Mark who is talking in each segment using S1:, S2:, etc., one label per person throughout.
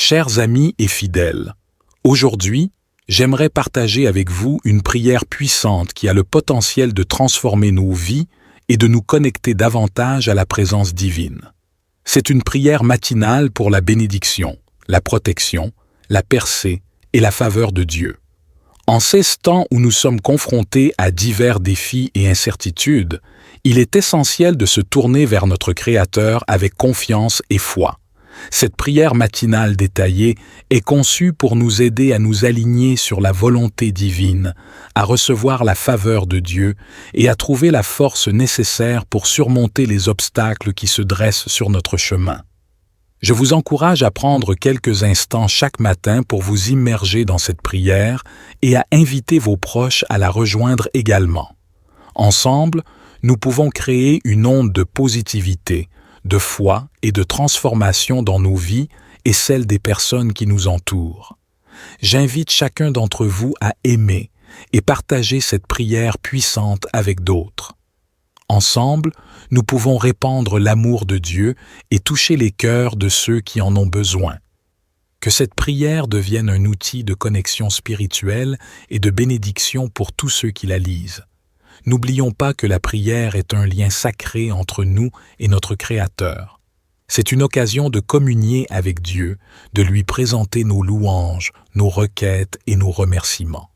S1: Chers amis et fidèles, aujourd'hui, j'aimerais partager avec vous une prière puissante qui a le potentiel de transformer nos vies et de nous connecter davantage à la présence divine. C'est une prière matinale pour la bénédiction, la protection, la percée et la faveur de Dieu. En ces temps où nous sommes confrontés à divers défis et incertitudes, il est essentiel de se tourner vers notre Créateur avec confiance et foi. Cette prière matinale détaillée est conçue pour nous aider à nous aligner sur la volonté divine, à recevoir la faveur de Dieu et à trouver la force nécessaire pour surmonter les obstacles qui se dressent sur notre chemin. Je vous encourage à prendre quelques instants chaque matin pour vous immerger dans cette prière et à inviter vos proches à la rejoindre également. Ensemble, nous pouvons créer une onde de positivité, de foi et de transformation dans nos vies et celles des personnes qui nous entourent. J'invite chacun d'entre vous à aimer et partager cette prière puissante avec d'autres. Ensemble, nous pouvons répandre l'amour de Dieu et toucher les cœurs de ceux qui en ont besoin. Que cette prière devienne un outil de connexion spirituelle et de bénédiction pour tous ceux qui la lisent. N'oublions pas que la prière est un lien sacré entre nous et notre Créateur. C'est une occasion de communier avec Dieu, de lui présenter nos louanges, nos requêtes et nos remerciements.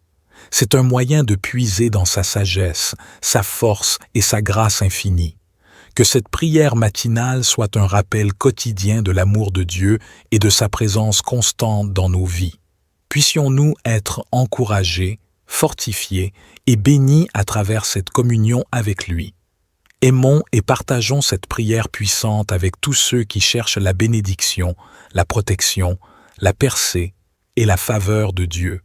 S1: C'est un moyen de puiser dans sa sagesse, sa force et sa grâce infinie. Que cette prière matinale soit un rappel quotidien de l'amour de Dieu et de sa présence constante dans nos vies. Puissions-nous être encouragés, fortifiés et bénis à travers cette communion avec lui. Aimons et partageons cette prière puissante avec tous ceux qui cherchent la bénédiction, la protection, la percée et la faveur de Dieu.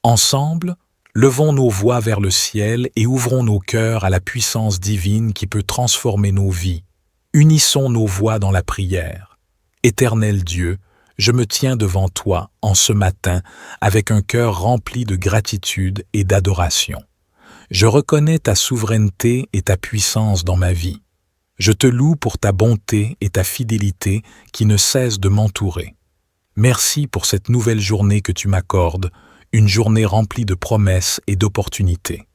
S1: Ensemble, levons nos voix vers le ciel et ouvrons nos cœurs à la puissance divine qui peut transformer nos vies. Unissons nos voix dans la prière. Éternel Dieu, je me tiens devant toi en ce matin avec un cœur rempli de gratitude et d'adoration. Je reconnais ta souveraineté et ta puissance dans ma vie. Je te loue pour ta bonté et ta fidélité qui ne cessent de m'entourer. Merci pour cette nouvelle journée que tu m'accordes, une journée remplie de promesses et d'opportunités.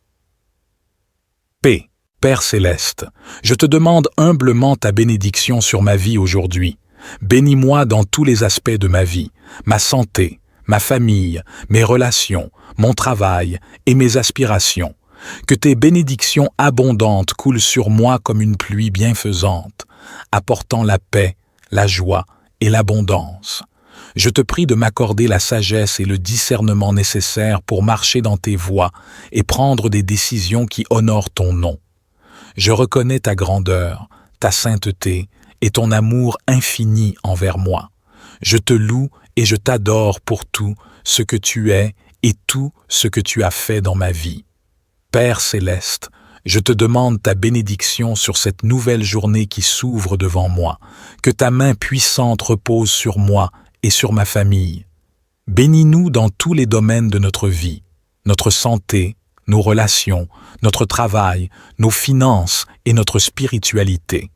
S1: Paix, Père céleste, je te demande humblement ta bénédiction sur ma vie aujourd'hui. Bénis-moi dans tous les aspects de ma vie, ma santé, ma famille, mes relations, mon travail et mes aspirations. Que tes bénédictions abondantes coulent sur moi comme une pluie bienfaisante, apportant la paix, la joie et l'abondance. Je te prie de m'accorder la sagesse et le discernement nécessaires pour marcher dans tes voies et prendre des décisions qui honorent ton nom. Je reconnais ta grandeur, ta sainteté et ton amour infini envers moi. Je te loue et je t'adore pour tout ce que tu es et tout ce que tu as fait dans ma vie. Père céleste, je te demande ta bénédiction sur cette nouvelle journée qui s'ouvre devant moi. Que ta main puissante repose sur moi et sur ma famille. Bénis-nous dans tous les domaines de notre vie, notre santé, nos relations, notre travail, nos finances et notre spiritualité.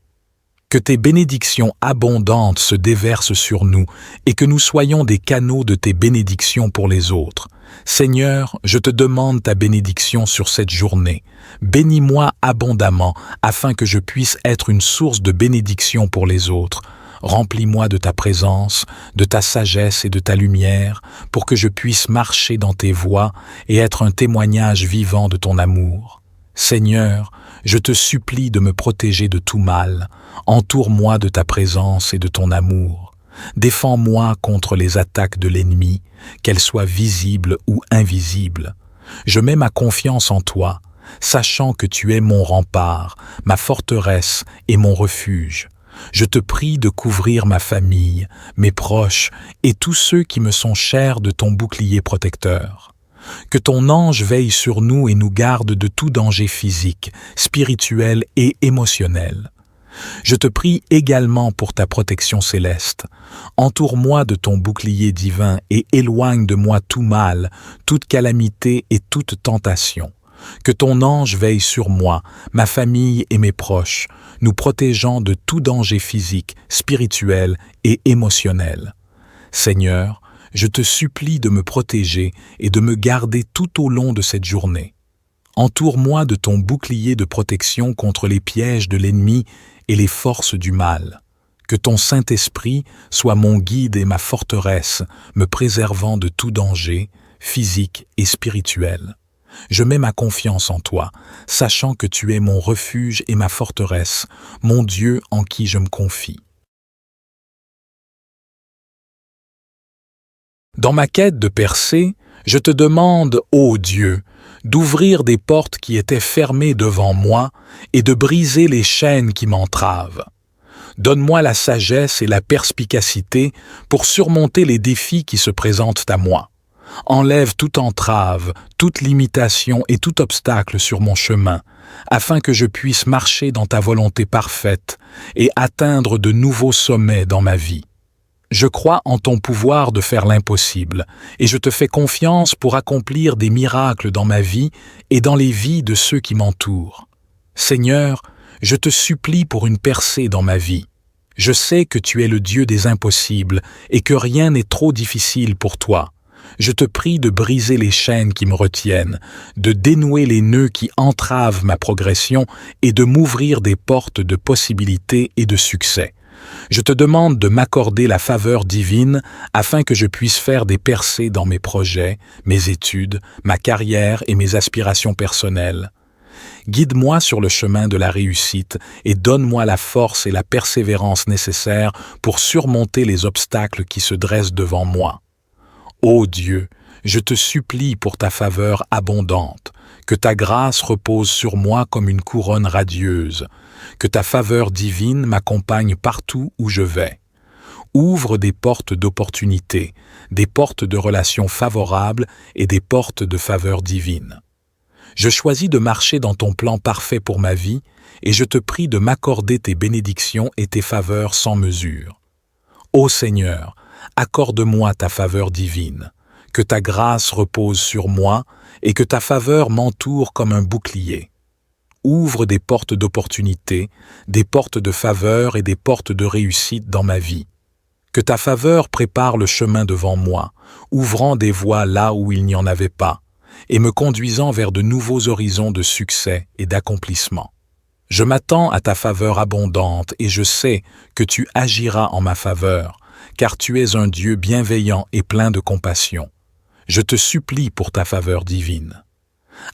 S1: Que tes bénédictions abondantes se déversent sur nous et que nous soyons des canaux de tes bénédictions pour les autres. Seigneur, je te demande ta bénédiction sur cette journée. Bénis-moi abondamment afin que je puisse être une source de bénédiction pour les autres. Remplis-moi de ta présence, de ta sagesse et de ta lumière pour que je puisse marcher dans tes voies et être un témoignage vivant de ton amour. Seigneur, je te supplie de me protéger de tout mal. Entoure-moi de ta présence et de ton amour. Défends-moi contre les attaques de l'ennemi, qu'elles soient visibles ou invisibles. Je mets ma confiance en toi, sachant que tu es mon rempart, ma forteresse et mon refuge. Je te prie de couvrir ma famille, mes proches et tous ceux qui me sont chers de ton bouclier protecteur. Que ton ange veille sur nous et nous garde de tout danger physique, spirituel et émotionnel. Je te prie également pour ta protection céleste. Entoure-moi de ton bouclier divin et éloigne de moi tout mal, toute calamité et toute tentation. Que ton ange veille sur moi, ma famille et mes proches, nous protégeant de tout danger physique, spirituel et émotionnel. Seigneur, je te supplie de me protéger et de me garder tout au long de cette journée. Entoure-moi de ton bouclier de protection contre les pièges de l'ennemi et les forces du mal. Que ton Saint-Esprit soit mon guide et ma forteresse, me préservant de tout danger, physique et spirituel. Je mets ma confiance en toi, sachant que tu es mon refuge et ma forteresse, mon Dieu en qui je me confie. Dans ma quête de percée, je te demande, ô Dieu, d'ouvrir des portes qui étaient fermées devant moi et de briser les chaînes qui m'entravent. Donne-moi la sagesse et la perspicacité pour surmonter les défis qui se présentent à moi. Enlève toute entrave, toute limitation et tout obstacle sur mon chemin, afin que je puisse marcher dans ta volonté parfaite et atteindre de nouveaux sommets dans ma vie. Je crois en ton pouvoir de faire l'impossible, et je te fais confiance pour accomplir des miracles dans ma vie et dans les vies de ceux qui m'entourent. Seigneur, je te supplie pour une percée dans ma vie. Je sais que tu es le Dieu des impossibles et que rien n'est trop difficile pour toi. Je te prie de briser les chaînes qui me retiennent, de dénouer les nœuds qui entravent ma progression et de m'ouvrir des portes de possibilités et de succès. Je te demande de m'accorder la faveur divine afin que je puisse faire des percées dans mes projets, mes études, ma carrière et mes aspirations personnelles. Guide-moi sur le chemin de la réussite et donne-moi la force et la persévérance nécessaires pour surmonter les obstacles qui se dressent devant moi. Ô Dieu, je te supplie pour ta faveur abondante, que ta grâce repose sur moi comme une couronne radieuse, que ta faveur divine m'accompagne partout où je vais. Ouvre des portes d'opportunité, des portes de relations favorables et des portes de faveur divine. Je choisis de marcher dans ton plan parfait pour ma vie et je te prie de m'accorder tes bénédictions et tes faveurs sans mesure. Ô Seigneur, accorde-moi ta faveur divine, que ta grâce repose sur moi et que ta faveur m'entoure comme un bouclier. Ouvre des portes d'opportunité, des portes de faveur et des portes de réussite dans ma vie. Que ta faveur prépare le chemin devant moi, ouvrant des voies là où il n'y en avait pas, et me conduisant vers de nouveaux horizons de succès et d'accomplissement. Je m'attends à ta faveur abondante et je sais que tu agiras en ma faveur, car tu es un Dieu bienveillant et plein de compassion. Je te supplie pour ta faveur divine.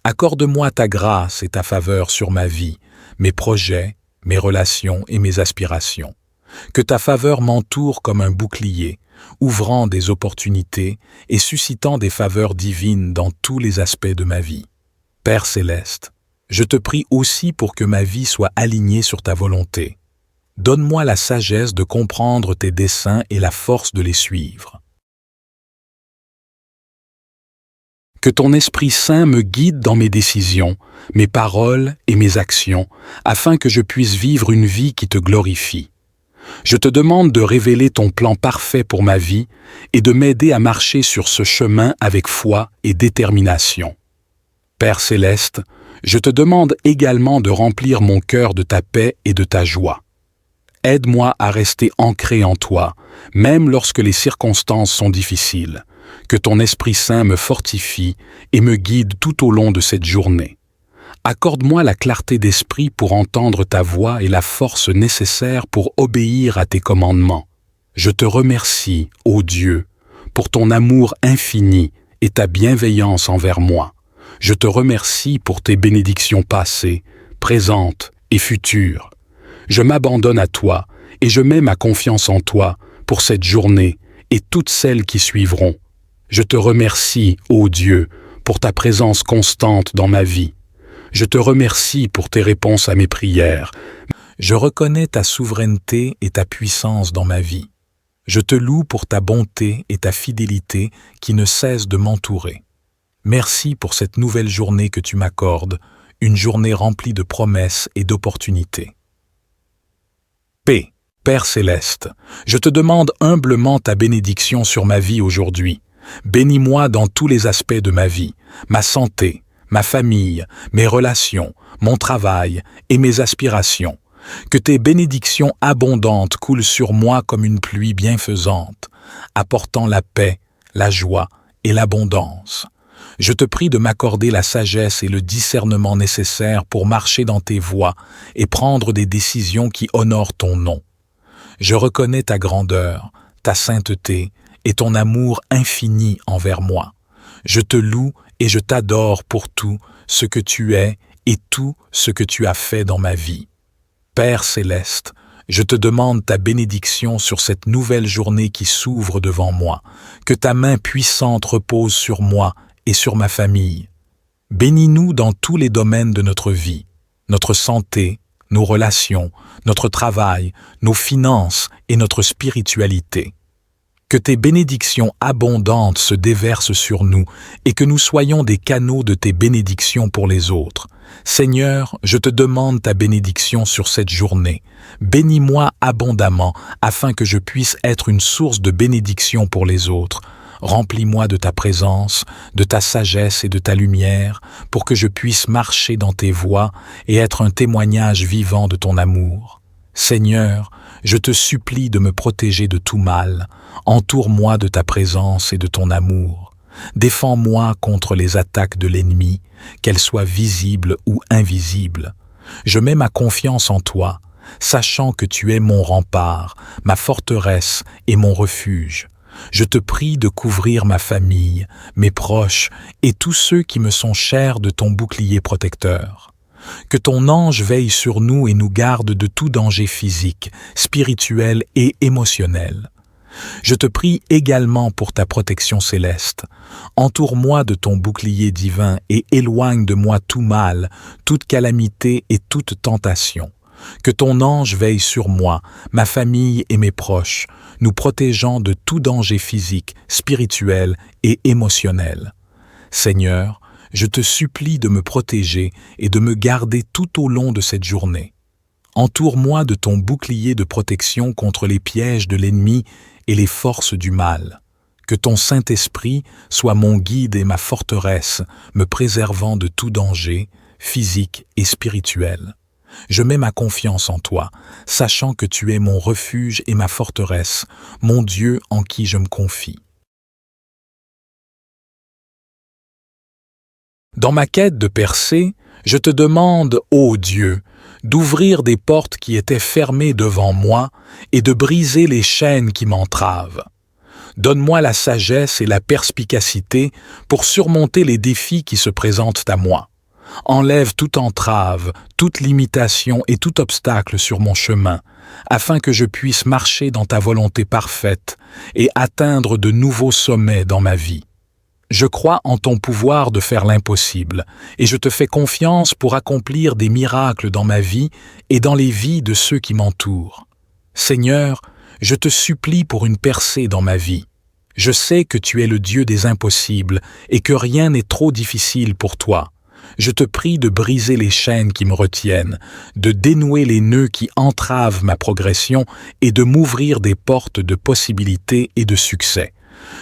S1: Accorde-moi ta grâce et ta faveur sur ma vie, mes projets, mes relations et mes aspirations. Que ta faveur m'entoure comme un bouclier, ouvrant des opportunités et suscitant des faveurs divines dans tous les aspects de ma vie. Père céleste, je te prie aussi pour que ma vie soit alignée sur ta volonté. Donne-moi la sagesse de comprendre tes desseins et la force de les suivre. Que ton Esprit Saint me guide dans mes décisions, mes paroles et mes actions, afin que je puisse vivre une vie qui te glorifie. Je te demande de révéler ton plan parfait pour ma vie et de m'aider à marcher sur ce chemin avec foi et détermination. Père céleste, je te demande également de remplir mon cœur de ta paix et de ta joie. Aide-moi à rester ancré en toi, même lorsque les circonstances sont difficiles. Que ton Esprit Saint me fortifie et me guide tout au long de cette journée. Accorde-moi la clarté d'esprit pour entendre ta voix et la force nécessaire pour obéir à tes commandements. Je te remercie, ô Dieu, pour ton amour infini et ta bienveillance envers moi. Je te remercie pour tes bénédictions passées, présentes et futures. Je m'abandonne à toi et je mets ma confiance en toi pour cette journée et toutes celles qui suivront. Je te remercie, ô Dieu, pour ta présence constante dans ma vie. Je te remercie pour tes réponses à mes prières. Je reconnais ta souveraineté et ta puissance dans ma vie. Je te loue pour ta bonté et ta fidélité qui ne cessent de m'entourer. Merci pour cette nouvelle journée que tu m'accordes, une journée remplie de promesses et d'opportunités. Paix, Père céleste, je te demande humblement ta bénédiction sur ma vie aujourd'hui. Bénis-moi dans tous les aspects de ma vie, ma santé, ma famille, mes relations, mon travail et mes aspirations. Que tes bénédictions abondantes coulent sur moi comme une pluie bienfaisante, apportant la paix, la joie et l'abondance. Je te prie de m'accorder la sagesse et le discernement nécessaires pour marcher dans tes voies et prendre des décisions qui honorent ton nom. Je reconnais ta grandeur, ta sainteté et ton amour infini envers moi. Je te loue et je t'adore pour tout ce que tu es et tout ce que tu as fait dans ma vie. Père céleste, je te demande ta bénédiction sur cette nouvelle journée qui s'ouvre devant moi, que ta main puissante repose sur moi et sur ma famille. Bénis-nous dans tous les domaines de notre vie, notre santé, nos relations, notre travail, nos finances et notre spiritualité. Que tes bénédictions abondantes se déversent sur nous et que nous soyons des canaux de tes bénédictions pour les autres. Seigneur, je te demande ta bénédiction sur cette journée. Bénis-moi abondamment afin que je puisse être une source de bénédiction pour les autres. Remplis-moi de ta présence, de ta sagesse et de ta lumière pour que je puisse marcher dans tes voies et être un témoignage vivant de ton amour. Seigneur, je te supplie de me protéger de tout mal. Entoure-moi de ta présence et de ton amour. Défends-moi contre les attaques de l'ennemi, qu'elles soient visibles ou invisibles. Je mets ma confiance en toi, sachant que tu es mon rempart, ma forteresse et mon refuge. Je te prie de couvrir ma famille, mes proches et tous ceux qui me sont chers de ton bouclier protecteur. Que ton ange veille sur nous et nous garde de tout danger physique, spirituel et émotionnel. Je te prie également pour ta protection céleste. Entoure-moi de ton bouclier divin et éloigne de moi tout mal, toute calamité et toute tentation. Que ton ange veille sur moi, ma famille et mes proches, nous protégeant de tout danger physique, spirituel et émotionnel. Seigneur, je te supplie de me protéger et de me garder tout au long de cette journée. Entoure-moi de ton bouclier de protection contre les pièges de l'ennemi et les forces du mal. Que ton Saint-Esprit soit mon guide et ma forteresse, me préservant de tout danger, physique et spirituel. Je mets ma confiance en toi, sachant que tu es mon refuge et ma forteresse, mon Dieu en qui je me confie. Dans ma quête de percée, je te demande, ô Dieu, d'ouvrir des portes qui étaient fermées devant moi et de briser les chaînes qui m'entravent. Donne-moi la sagesse et la perspicacité pour surmonter les défis qui se présentent à moi. Enlève toute entrave, toute limitation et tout obstacle sur mon chemin, afin que je puisse marcher dans ta volonté parfaite et atteindre de nouveaux sommets dans ma vie. Je crois en ton pouvoir de faire l'impossible, et je te fais confiance pour accomplir des miracles dans ma vie et dans les vies de ceux qui m'entourent. Seigneur, je te supplie pour une percée dans ma vie. Je sais que tu es le Dieu des impossibles et que rien n'est trop difficile pour toi. Je te prie de briser les chaînes qui me retiennent, de dénouer les nœuds qui entravent ma progression et de m'ouvrir des portes de possibilités et de succès.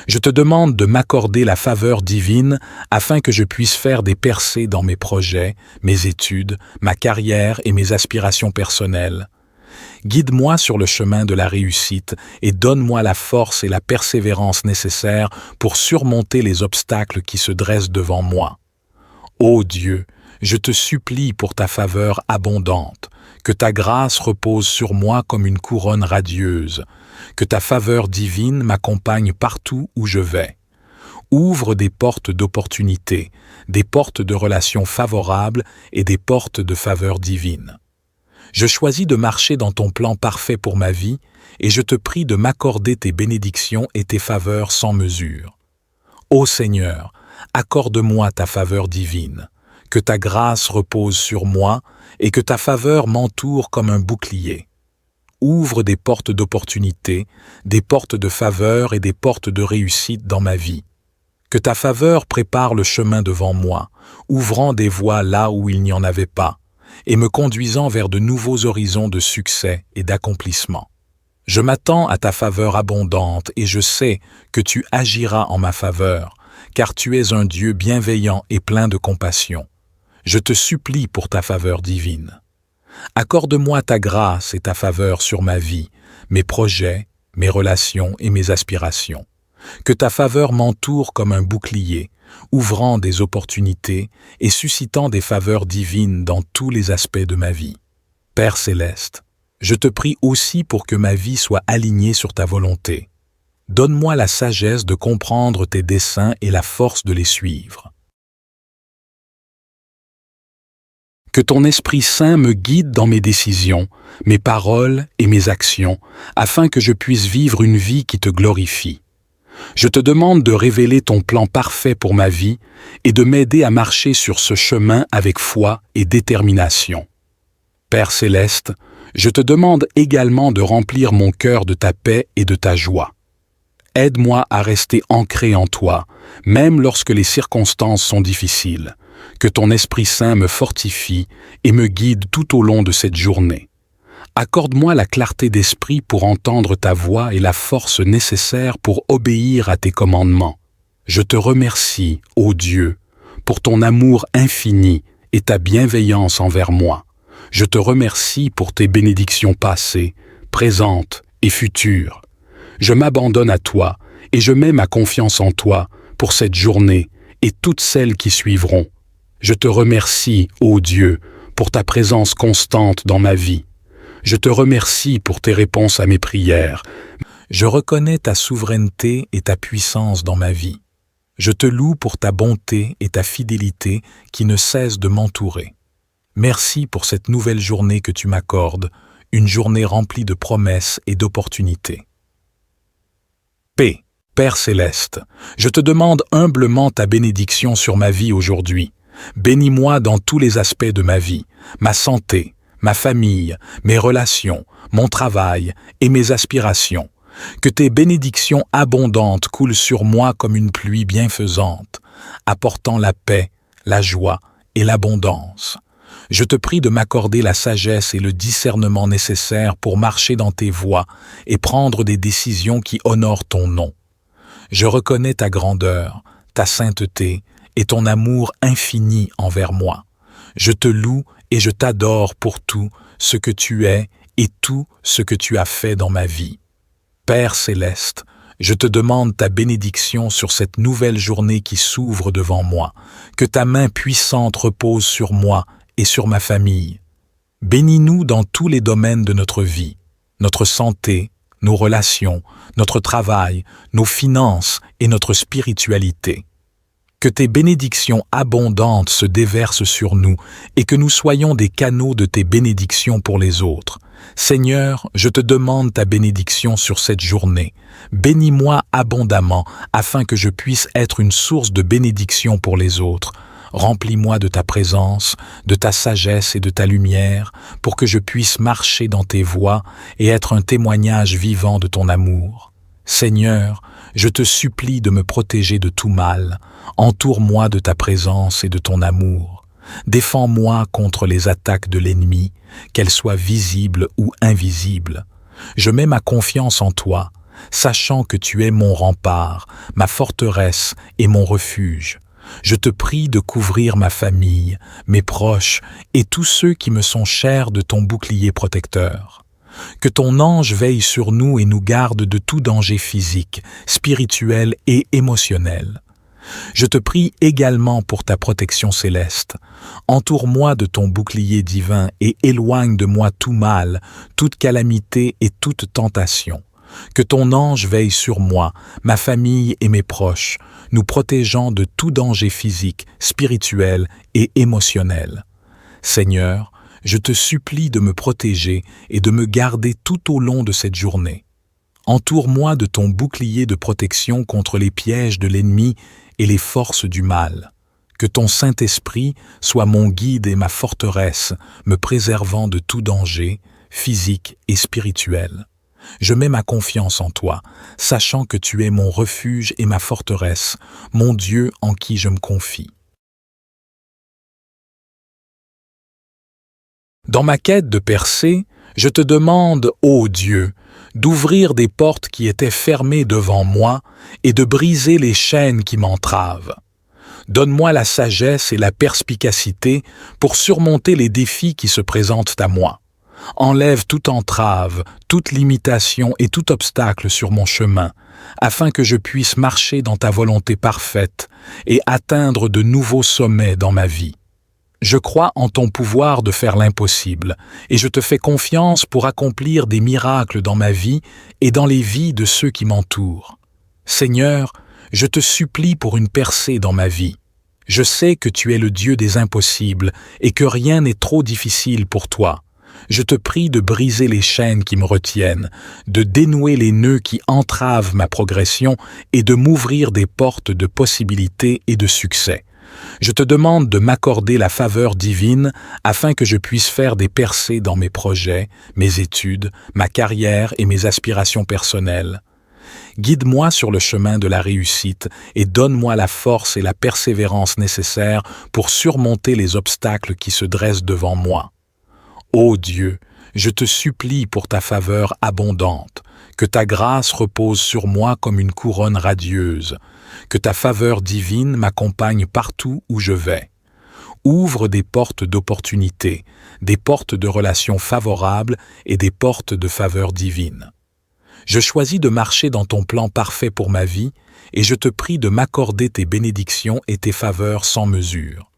S1: Je te demande de m'accorder la faveur divine afin que je puisse faire des percées dans mes projets, mes études, ma carrière et mes aspirations personnelles. Guide-moi sur le chemin de la réussite et donne-moi la force et la persévérance nécessaires pour surmonter les obstacles qui se dressent devant moi. Ô Dieu, je te supplie pour ta faveur abondante, que ta grâce repose sur moi comme une couronne radieuse, que ta faveur divine m'accompagne partout où je vais. Ouvre des portes d'opportunité, des portes de relations favorables et des portes de faveur divine. Je choisis de marcher dans ton plan parfait pour ma vie et je te prie de m'accorder tes bénédictions et tes faveurs sans mesure. Ô Seigneur, accorde-moi ta faveur divine, que ta grâce repose sur moi et que ta faveur m'entoure comme un bouclier. Ouvre des portes d'opportunité, des portes de faveur et des portes de réussite dans ma vie. Que ta faveur prépare le chemin devant moi, ouvrant des voies là où il n'y en avait pas, et me conduisant vers de nouveaux horizons de succès et d'accomplissement. Je m'attends à ta faveur abondante et je sais que tu agiras en ma faveur, car tu es un Dieu bienveillant et plein de compassion. Je te supplie pour ta faveur divine. Accorde-moi ta grâce et ta faveur sur ma vie, mes projets, mes relations et mes aspirations. Que ta faveur m'entoure comme un bouclier, ouvrant des opportunités et suscitant des faveurs divines dans tous les aspects de ma vie. Père céleste, je te prie aussi pour que ma vie soit alignée sur ta volonté. Donne-moi la sagesse de comprendre tes desseins et la force de les suivre. Que ton Esprit Saint me guide dans mes décisions, mes paroles et mes actions, afin que je puisse vivre une vie qui te glorifie. Je te demande de révéler ton plan parfait pour ma vie et de m'aider à marcher sur ce chemin avec foi et détermination. Père céleste, je te demande également de remplir mon cœur de ta paix et de ta joie. Aide-moi à rester ancré en toi, même lorsque les circonstances sont difficiles. Que ton Esprit Saint me fortifie et me guide tout au long de cette journée. Accorde-moi la clarté d'esprit pour entendre ta voix et la force nécessaire pour obéir à tes commandements. Je te remercie, ô Dieu, pour ton amour infini et ta bienveillance envers moi. Je te remercie pour tes bénédictions passées, présentes et futures. Je m'abandonne à toi et je mets ma confiance en toi pour cette journée et toutes celles qui suivront. Je te remercie, ô Dieu, pour ta présence constante dans ma vie. Je te remercie pour tes réponses à mes prières. Je reconnais ta souveraineté et ta puissance dans ma vie. Je te loue pour ta bonté et ta fidélité qui ne cessent de m'entourer. Merci pour cette nouvelle journée que tu m'accordes, une journée remplie de promesses et d'opportunités. Paix, Père céleste, je te demande humblement ta bénédiction sur ma vie aujourd'hui. Bénis-moi dans tous les aspects de ma vie, ma santé, ma famille, mes relations, mon travail et mes aspirations. Que tes bénédictions abondantes coulent sur moi comme une pluie bienfaisante, apportant la paix, la joie et l'abondance. Je te prie de m'accorder la sagesse et le discernement nécessaires pour marcher dans tes voies et prendre des décisions qui honorent ton nom. Je reconnais ta grandeur, ta sainteté et ton amour infini envers moi. Je te loue et je t'adore pour tout ce que tu es et tout ce que tu as fait dans ma vie. Père céleste, je te demande ta bénédiction sur cette nouvelle journée qui s'ouvre devant moi. Que ta main puissante repose sur moi et sur ma famille. Bénis-nous dans tous les domaines de notre vie, notre santé, nos relations, notre travail, nos finances et notre spiritualité. Que tes bénédictions abondantes se déversent sur nous et que nous soyons des canaux de tes bénédictions pour les autres. Seigneur, je te demande ta bénédiction sur cette journée. Bénis-moi abondamment afin que je puisse être une source de bénédiction pour les autres. Remplis-moi de ta présence, de ta sagesse et de ta lumière pour que je puisse marcher dans tes voies et être un témoignage vivant de ton amour. Seigneur, je te supplie de me protéger de tout mal. Entoure-moi de ta présence et de ton amour. Défends-moi contre les attaques de l'ennemi, qu'elles soient visibles ou invisibles. Je mets ma confiance en toi, sachant que tu es mon rempart, ma forteresse et mon refuge. Je te prie de couvrir ma famille, mes proches et tous ceux qui me sont chers de ton bouclier protecteur. Que ton ange veille sur nous et nous garde de tout danger physique, spirituel et émotionnel. Je te prie également pour ta protection céleste. Entoure-moi de ton bouclier divin et éloigne de moi tout mal, toute calamité et toute tentation. Que ton ange veille sur moi, ma famille et mes proches, nous protégeant de tout danger physique, spirituel et émotionnel. Seigneur, je te supplie de me protéger et de me garder tout au long de cette journée. Entoure-moi de ton bouclier de protection contre les pièges de l'ennemi et les forces du mal. Que ton Saint-Esprit soit mon guide et ma forteresse, me préservant de tout danger, physique et spirituel. Je mets ma confiance en toi, sachant que tu es mon refuge et ma forteresse, mon Dieu en qui je me confie. Dans ma quête de percée, je te demande, ô Dieu, d'ouvrir des portes qui étaient fermées devant moi et de briser les chaînes qui m'entravent. Donne-moi la sagesse et la perspicacité pour surmonter les défis qui se présentent à moi. Enlève toute entrave, toute limitation et tout obstacle sur mon chemin, afin que je puisse marcher dans ta volonté parfaite et atteindre de nouveaux sommets dans ma vie. Je crois en ton pouvoir de faire l'impossible, et je te fais confiance pour accomplir des miracles dans ma vie et dans les vies de ceux qui m'entourent. Seigneur, je te supplie pour une percée dans ma vie. Je sais que tu es le Dieu des impossibles et que rien n'est trop difficile pour toi. Je te prie de briser les chaînes qui me retiennent, de dénouer les nœuds qui entravent ma progression et de m'ouvrir des portes de possibilités et de succès. Je te demande de m'accorder la faveur divine afin que je puisse faire des percées dans mes projets, mes études, ma carrière et mes aspirations personnelles. Guide-moi sur le chemin de la réussite et donne-moi la force et la persévérance nécessaires pour surmonter les obstacles qui se dressent devant moi. Ô Dieu, je te supplie pour ta faveur abondante, que ta grâce repose sur moi comme une couronne radieuse, que ta faveur divine m'accompagne partout où je vais. Ouvre des portes d'opportunités, des portes de relations favorables et des portes de faveur divine. Je choisis de marcher dans ton plan parfait pour ma vie et je te prie de m'accorder tes bénédictions et tes faveurs sans mesure.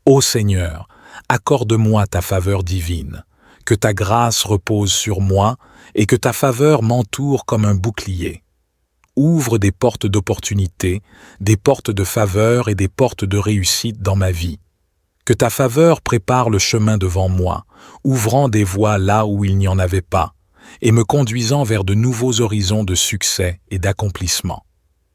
S1: Ô Seigneur, accorde-moi ta faveur divine, que ta grâce repose sur moi et que ta faveur m'entoure comme un bouclier. Ouvre des portes d'opportunité, des portes de faveur et des portes de réussite dans ma vie. Que ta faveur prépare le chemin devant moi, ouvrant des voies là où il n'y en avait pas, et me conduisant vers de nouveaux horizons de succès et d'accomplissement.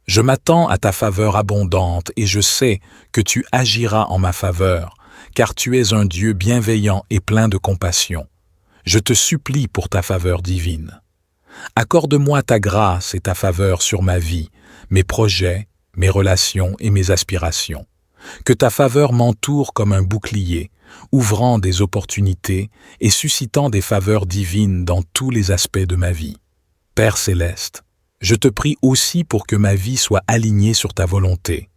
S1: Je m'attends à ta faveur abondante et je sais que tu agiras en ma faveur, car tu es un Dieu bienveillant et plein de compassion. Je te supplie pour ta faveur divine. Accorde-moi ta grâce et ta faveur sur ma vie, mes projets, mes relations et mes aspirations. Que ta faveur m'entoure comme un bouclier, ouvrant des opportunités et suscitant des faveurs divines dans tous les aspects de ma vie. Père céleste, je te prie aussi pour que ma vie soit alignée sur ta volonté.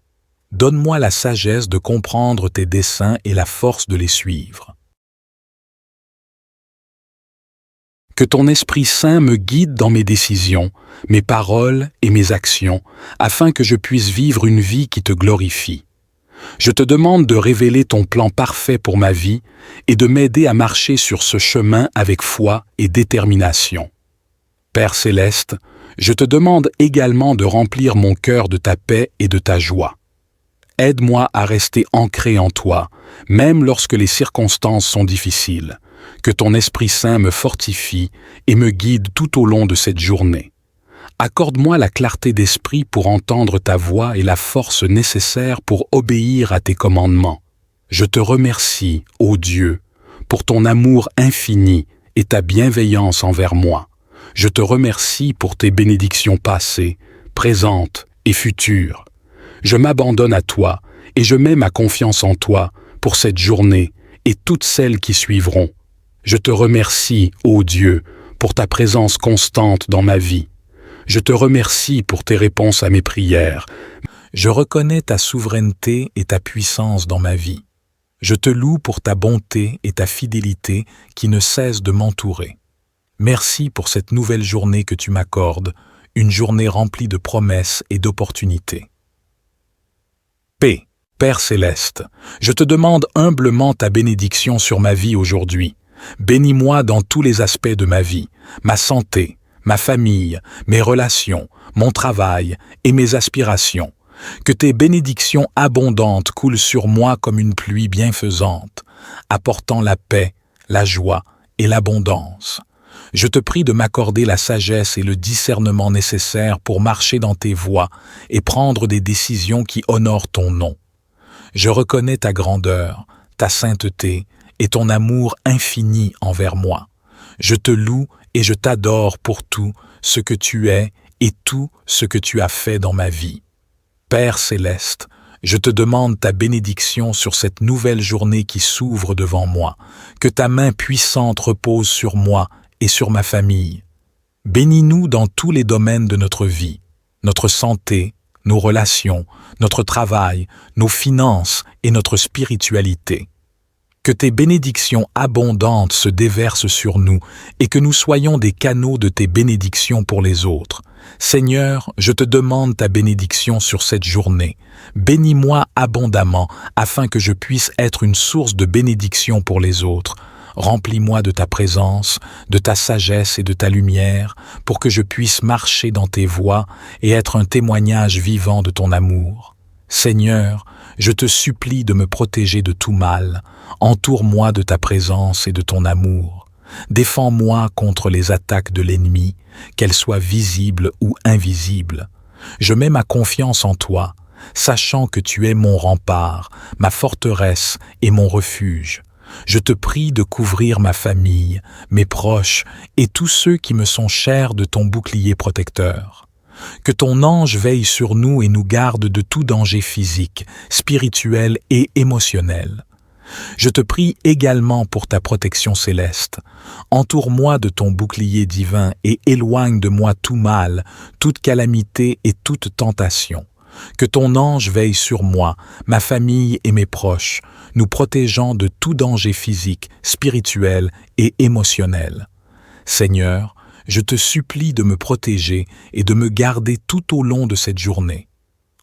S1: Donne-moi la sagesse de comprendre tes desseins et la force de les suivre. Que ton Esprit Saint me guide dans mes décisions, mes paroles et mes actions, afin que je puisse vivre une vie qui te glorifie. Je te demande de révéler ton plan parfait pour ma vie et de m'aider à marcher sur ce chemin avec foi et détermination. Père céleste, je te demande également de remplir mon cœur de ta paix et de ta joie. Aide-moi à rester ancré en toi, même lorsque les circonstances sont difficiles. Que ton Esprit Saint me fortifie et me guide tout au long de cette journée. Accorde-moi la clarté d'esprit pour entendre ta voix et la force nécessaire pour obéir à tes commandements. Je te remercie, ô Dieu, pour ton amour infini et ta bienveillance envers moi. Je te remercie pour tes bénédictions passées, présentes et futures. Je m'abandonne à toi et je mets ma confiance en toi pour cette journée et toutes celles qui suivront. Je te remercie, ô Dieu, pour ta présence constante dans ma vie. Je te remercie pour tes réponses à mes prières. Je reconnais ta souveraineté et ta puissance dans ma vie. Je te loue pour ta bonté et ta fidélité qui ne cessent de m'entourer. Merci pour cette nouvelle journée que tu m'accordes, une journée remplie de promesses et d'opportunités. Paix, Père céleste, je te demande humblement ta bénédiction sur ma vie aujourd'hui. Bénis-moi dans tous les aspects de ma vie, ma santé, ma famille, mes relations, mon travail et mes aspirations. Que tes bénédictions abondantes coulent sur moi comme une pluie bienfaisante, apportant la paix, la joie et l'abondance. Je te prie de m'accorder la sagesse et le discernement nécessaires pour marcher dans tes voies et prendre des décisions qui honorent ton nom. Je reconnais ta grandeur, ta sainteté et ton amour infini envers moi. Je te loue et je t'adore pour tout ce que tu es et tout ce que tu as fait dans ma vie. Père céleste, je te demande ta bénédiction sur cette nouvelle journée qui s'ouvre devant moi, que ta main puissante repose sur moi et sur ma famille. Bénis-nous dans tous les domaines de notre vie, notre santé, nos relations, notre travail, nos finances et notre spiritualité. Que tes bénédictions abondantes se déversent sur nous et que nous soyons des canaux de tes bénédictions pour les autres. Seigneur, je te demande ta bénédiction sur cette journée. Bénis-moi abondamment afin que je puisse être une source de bénédiction pour les autres. Remplis-moi de ta présence, de ta sagesse et de ta lumière pour que je puisse marcher dans tes voies et être un témoignage vivant de ton amour. Seigneur, je te supplie de me protéger de tout mal. Entoure-moi de ta présence et de ton amour. Défends-moi contre les attaques de l'ennemi, qu'elles soient visibles ou invisibles. Je mets ma confiance en toi, sachant que tu es mon rempart, ma forteresse et mon refuge. Je te prie de couvrir ma famille, mes proches et tous ceux qui me sont chers de ton bouclier protecteur. Que ton ange veille sur nous et nous garde de tout danger physique, spirituel et émotionnel. Je te prie également pour ta protection céleste. Entoure-moi de ton bouclier divin et éloigne de moi tout mal, toute calamité et toute tentation. Que ton ange veille sur moi, ma famille et mes proches, nous protégeant de tout danger physique, spirituel et émotionnel. Seigneur, je te supplie de me protéger et de me garder tout au long de cette journée.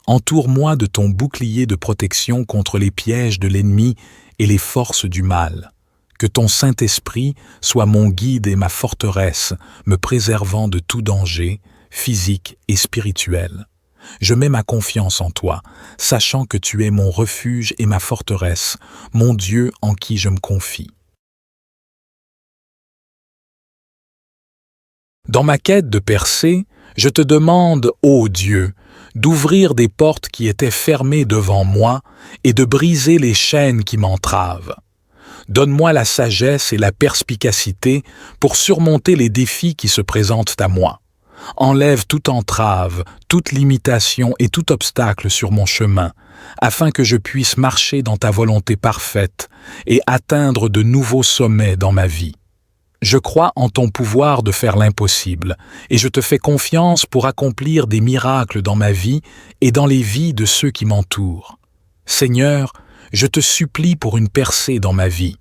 S1: Entoure-moi de ton bouclier de protection contre les pièges de l'ennemi et les forces du mal. Que ton Saint-Esprit soit mon guide et ma forteresse, me préservant de tout danger, physique et spirituel. Je mets ma confiance en toi, sachant que tu es mon refuge et ma forteresse, mon Dieu en qui je me confie. Dans ma quête de percée, je te demande, ô Dieu, d'ouvrir des portes qui étaient fermées devant moi et de briser les chaînes qui m'entravent. Donne-moi la sagesse et la perspicacité pour surmonter les défis qui se présentent à moi. Enlève toute entrave, toute limitation et tout obstacle sur mon chemin, afin que je puisse marcher dans ta volonté parfaite et atteindre de nouveaux sommets dans ma vie. Je crois en ton pouvoir de faire l'impossible, et je te fais confiance pour accomplir des miracles dans ma vie et dans les vies de ceux qui m'entourent. Seigneur, je te supplie pour une percée dans ma vie.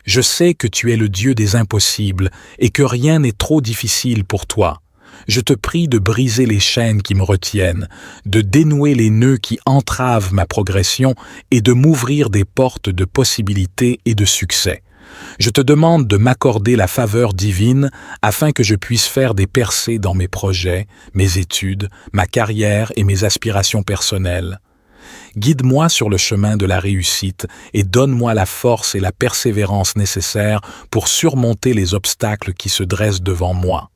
S1: Je sais que tu es le Dieu des impossibles et que rien n'est trop difficile pour toi. Je te prie de briser les chaînes qui me retiennent, de dénouer les nœuds qui entravent ma progression et de m'ouvrir des portes de possibilités et de succès. Je te demande de m'accorder la faveur divine afin que je puisse faire des percées dans mes projets, mes études, ma carrière et mes aspirations personnelles. Guide-moi sur le chemin de la réussite et donne-moi la force et la persévérance nécessaires pour surmonter les obstacles qui se dressent devant moi.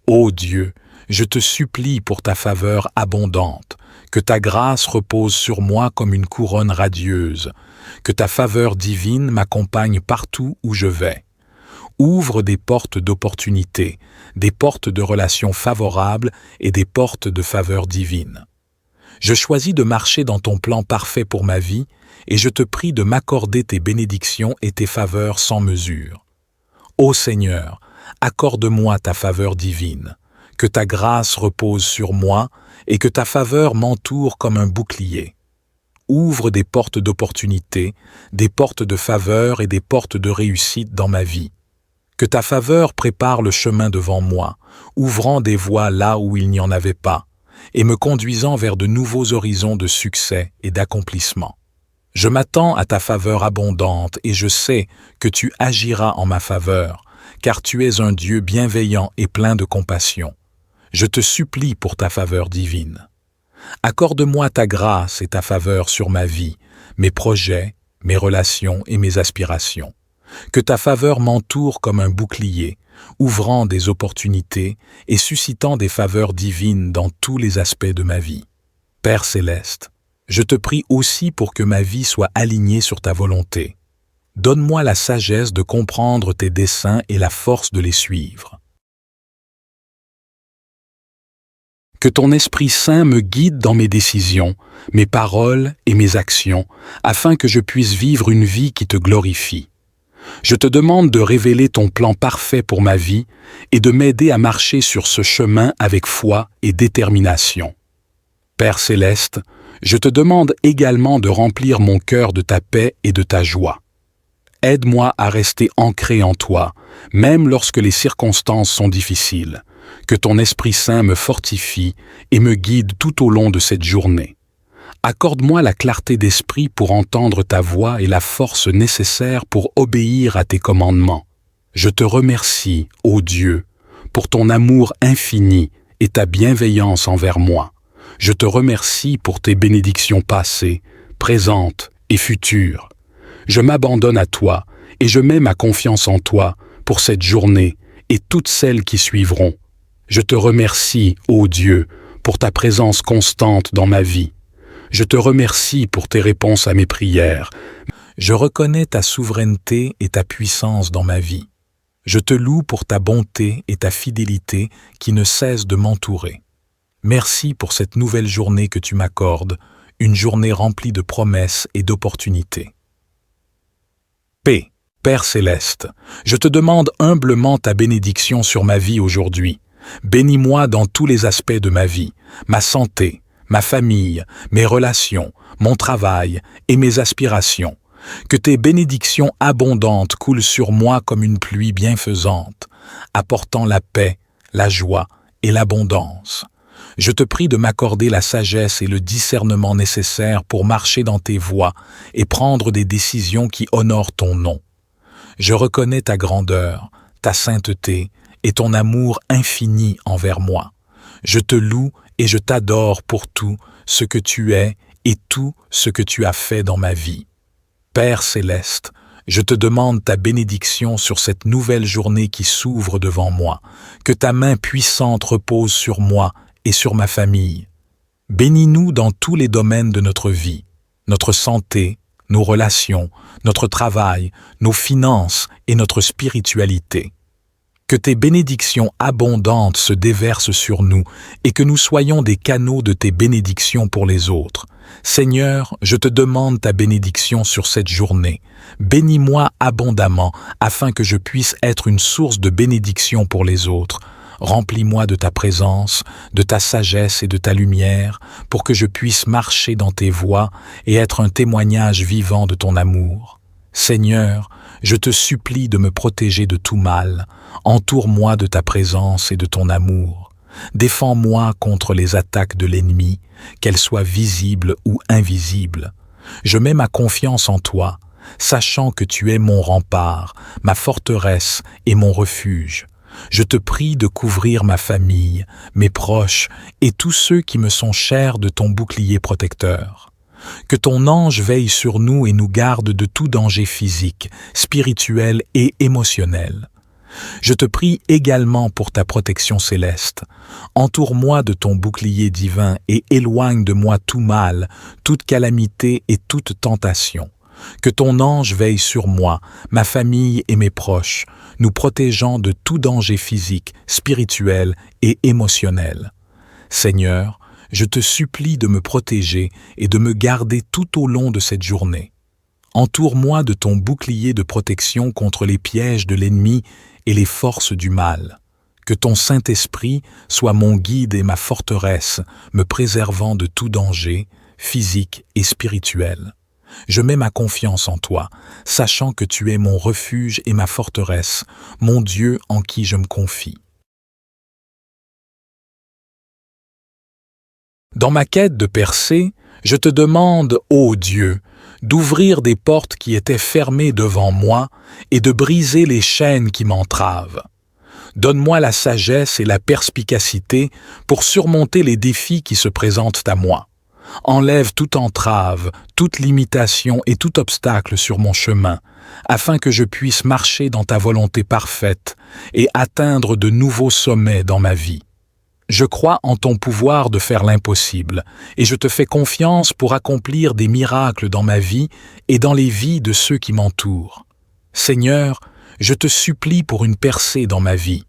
S1: Ô Dieu, je te supplie pour ta faveur abondante, que ta grâce repose sur moi comme une couronne radieuse, que ta faveur divine m'accompagne partout où je vais. Ouvre des portes d'opportunité, des portes de relations favorables et des portes de faveur divine. Je choisis de marcher dans ton plan parfait pour ma vie et je te prie de m'accorder tes bénédictions et tes faveurs sans mesure. Ô Seigneur, accorde-moi ta faveur divine, que ta grâce repose sur moi et que ta faveur m'entoure comme un bouclier. Ouvre des portes d'opportunité, des portes de faveur et des portes de réussite dans ma vie. Que ta faveur prépare le chemin devant moi, ouvrant des voies là où il n'y en avait pas, et me conduisant vers de nouveaux horizons de succès et d'accomplissement. Je m'attends à ta faveur abondante et je sais que tu agiras en ma faveur, car tu es un Dieu bienveillant et plein de compassion. Je te supplie pour ta faveur divine. Accorde-moi ta grâce et ta faveur sur ma vie, mes projets, mes relations et mes aspirations. Que ta faveur m'entoure comme un bouclier, ouvrant des opportunités et suscitant des faveurs divines dans tous les aspects de ma vie. Père céleste, je te prie aussi pour que ma vie soit alignée sur ta volonté. Donne-moi la sagesse de comprendre tes desseins et la force de les suivre. Que ton Esprit Saint me guide dans mes décisions, mes paroles et mes actions, afin que je puisse vivre une vie qui te glorifie. Je te demande de révéler ton plan parfait pour ma vie et de m'aider à marcher sur ce chemin avec foi et détermination. Père céleste, je te demande également de remplir mon cœur de ta paix et de ta joie. Aide-moi à rester ancré en toi, même lorsque les circonstances sont difficiles. Que ton Esprit Saint me fortifie et me guide tout au long de cette journée. Accorde-moi la clarté d'esprit pour entendre ta voix et la force nécessaire pour obéir à tes commandements. Je te remercie, ô Dieu, pour ton amour infini et ta bienveillance envers moi. Je te remercie pour tes bénédictions passées, présentes et futures. Je m'abandonne à toi et je mets ma confiance en toi pour cette journée et toutes celles qui suivront. Je te remercie, ô Dieu, pour ta présence constante dans ma vie. Je te remercie pour tes réponses à mes prières. Je reconnais ta souveraineté et ta puissance dans ma vie. Je te loue pour ta bonté et ta fidélité qui ne cessent de m'entourer. Merci pour cette nouvelle journée que tu m'accordes, une journée remplie de promesses et d'opportunités. Paix, Père céleste, je te demande humblement ta bénédiction sur ma vie aujourd'hui. Bénis-moi dans tous les aspects de ma vie, ma santé, ma famille, mes relations, mon travail et mes aspirations. Que tes bénédictions abondantes coulent sur moi comme une pluie bienfaisante, apportant la paix, la joie et l'abondance. Je te prie de m'accorder la sagesse et le discernement nécessaires pour marcher dans tes voies et prendre des décisions qui honorent ton nom. Je reconnais ta grandeur, ta sainteté et ton amour infini envers moi. Je te loue et je t'adore pour tout ce que tu es et tout ce que tu as fait dans ma vie. Père céleste, je te demande ta bénédiction sur cette nouvelle journée qui s'ouvre devant moi, que ta main puissante repose sur moi et sur ma famille. Bénis-nous dans tous les domaines de notre vie, notre santé, nos relations, notre travail, nos finances et notre spiritualité. Que tes bénédictions abondantes se déversent sur nous et que nous soyons des canaux de tes bénédictions pour les autres. Seigneur, je te demande ta bénédiction sur cette journée. Bénis-moi abondamment afin que je puisse être une source de bénédiction pour les autres. Remplis-moi de ta présence, de ta sagesse et de ta lumière pour que je puisse marcher dans tes voies et être un témoignage vivant de ton amour. Seigneur, je te supplie de me protéger de tout mal. Entoure-moi de ta présence et de ton amour. Défends-moi contre les attaques de l'ennemi, qu'elles soient visibles ou invisibles. Je mets ma confiance en toi, sachant que tu es mon rempart, ma forteresse et mon refuge. Je te prie de couvrir ma famille, mes proches et tous ceux qui me sont chers de ton bouclier protecteur. Que ton ange veille sur nous et nous garde de tout danger physique, spirituel et émotionnel. Je te prie également pour ta protection céleste. Entoure-moi de ton bouclier divin et éloigne de moi tout mal, toute calamité et toute tentation. Que ton ange veille sur moi, ma famille et mes proches, nous protégeant de tout danger physique, spirituel et émotionnel. Seigneur, je te supplie de me protéger et de me garder tout au long de cette journée. Entoure-moi de ton bouclier de protection contre les pièges de l'ennemi et les forces du mal. Que ton Saint-Esprit soit mon guide et ma forteresse, me préservant de tout danger, physique et spirituel. Je mets ma confiance en toi, sachant que tu es mon refuge et ma forteresse, mon Dieu en qui je me confie. Dans ma quête de percée, je te demande, ô Dieu, d'ouvrir des portes qui étaient fermées devant moi et de briser les chaînes qui m'entravent. Donne-moi la sagesse et la perspicacité pour surmonter les défis qui se présentent à moi. Enlève toute entrave, toute limitation et tout obstacle sur mon chemin, afin que je puisse marcher dans ta volonté parfaite et atteindre de nouveaux sommets dans ma vie. Je crois en ton pouvoir de faire l'impossible, et je te fais confiance pour accomplir des miracles dans ma vie et dans les vies de ceux qui m'entourent. Seigneur, je te supplie pour une percée dans ma vie.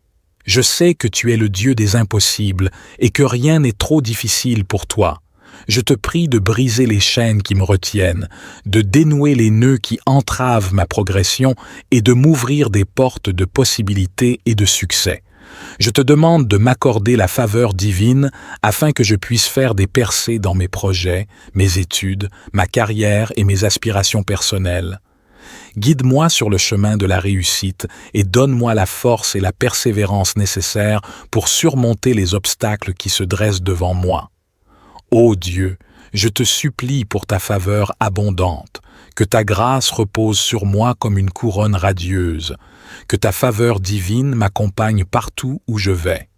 S1: Je sais que tu es le Dieu des impossibles et que rien n'est trop difficile pour toi. Je te prie de briser les chaînes qui me retiennent, de dénouer les nœuds qui entravent ma progression et de m'ouvrir des portes de possibilités et de succès. Je te demande de m'accorder la faveur divine afin que je puisse faire des percées dans mes projets, mes études, ma carrière et mes aspirations personnelles. Guide-moi sur le chemin de la réussite et donne-moi la force et la persévérance nécessaires pour surmonter les obstacles qui se dressent devant moi. Ô Dieu, je te supplie pour ta faveur abondante, que ta grâce repose sur moi comme une couronne radieuse, que ta faveur divine m'accompagne partout où je vais.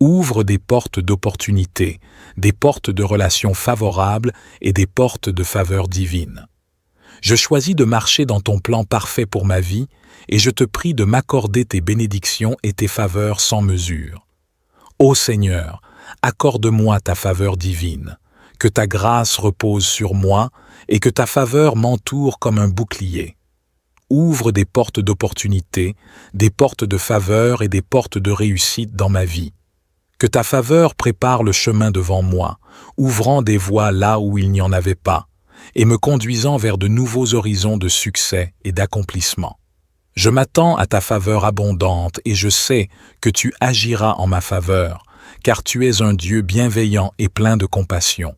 S1: Ouvre des portes d'opportunité, des portes de relations favorables et des portes de faveur divine. Je choisis de marcher dans ton plan parfait pour ma vie et je te prie de m'accorder tes bénédictions et tes faveurs sans mesure. Ô Seigneur, accorde-moi ta faveur divine, que ta grâce repose sur moi et que ta faveur m'entoure comme un bouclier. Ouvre des portes d'opportunité, des portes de faveur et des portes de réussite dans ma vie. Que ta faveur prépare le chemin devant moi, ouvrant des voies là où il n'y en avait pas, et me conduisant vers de nouveaux horizons de succès et d'accomplissement. Je m'attends à ta faveur abondante et je sais que tu agiras en ma faveur, car tu es un Dieu bienveillant et plein de compassion.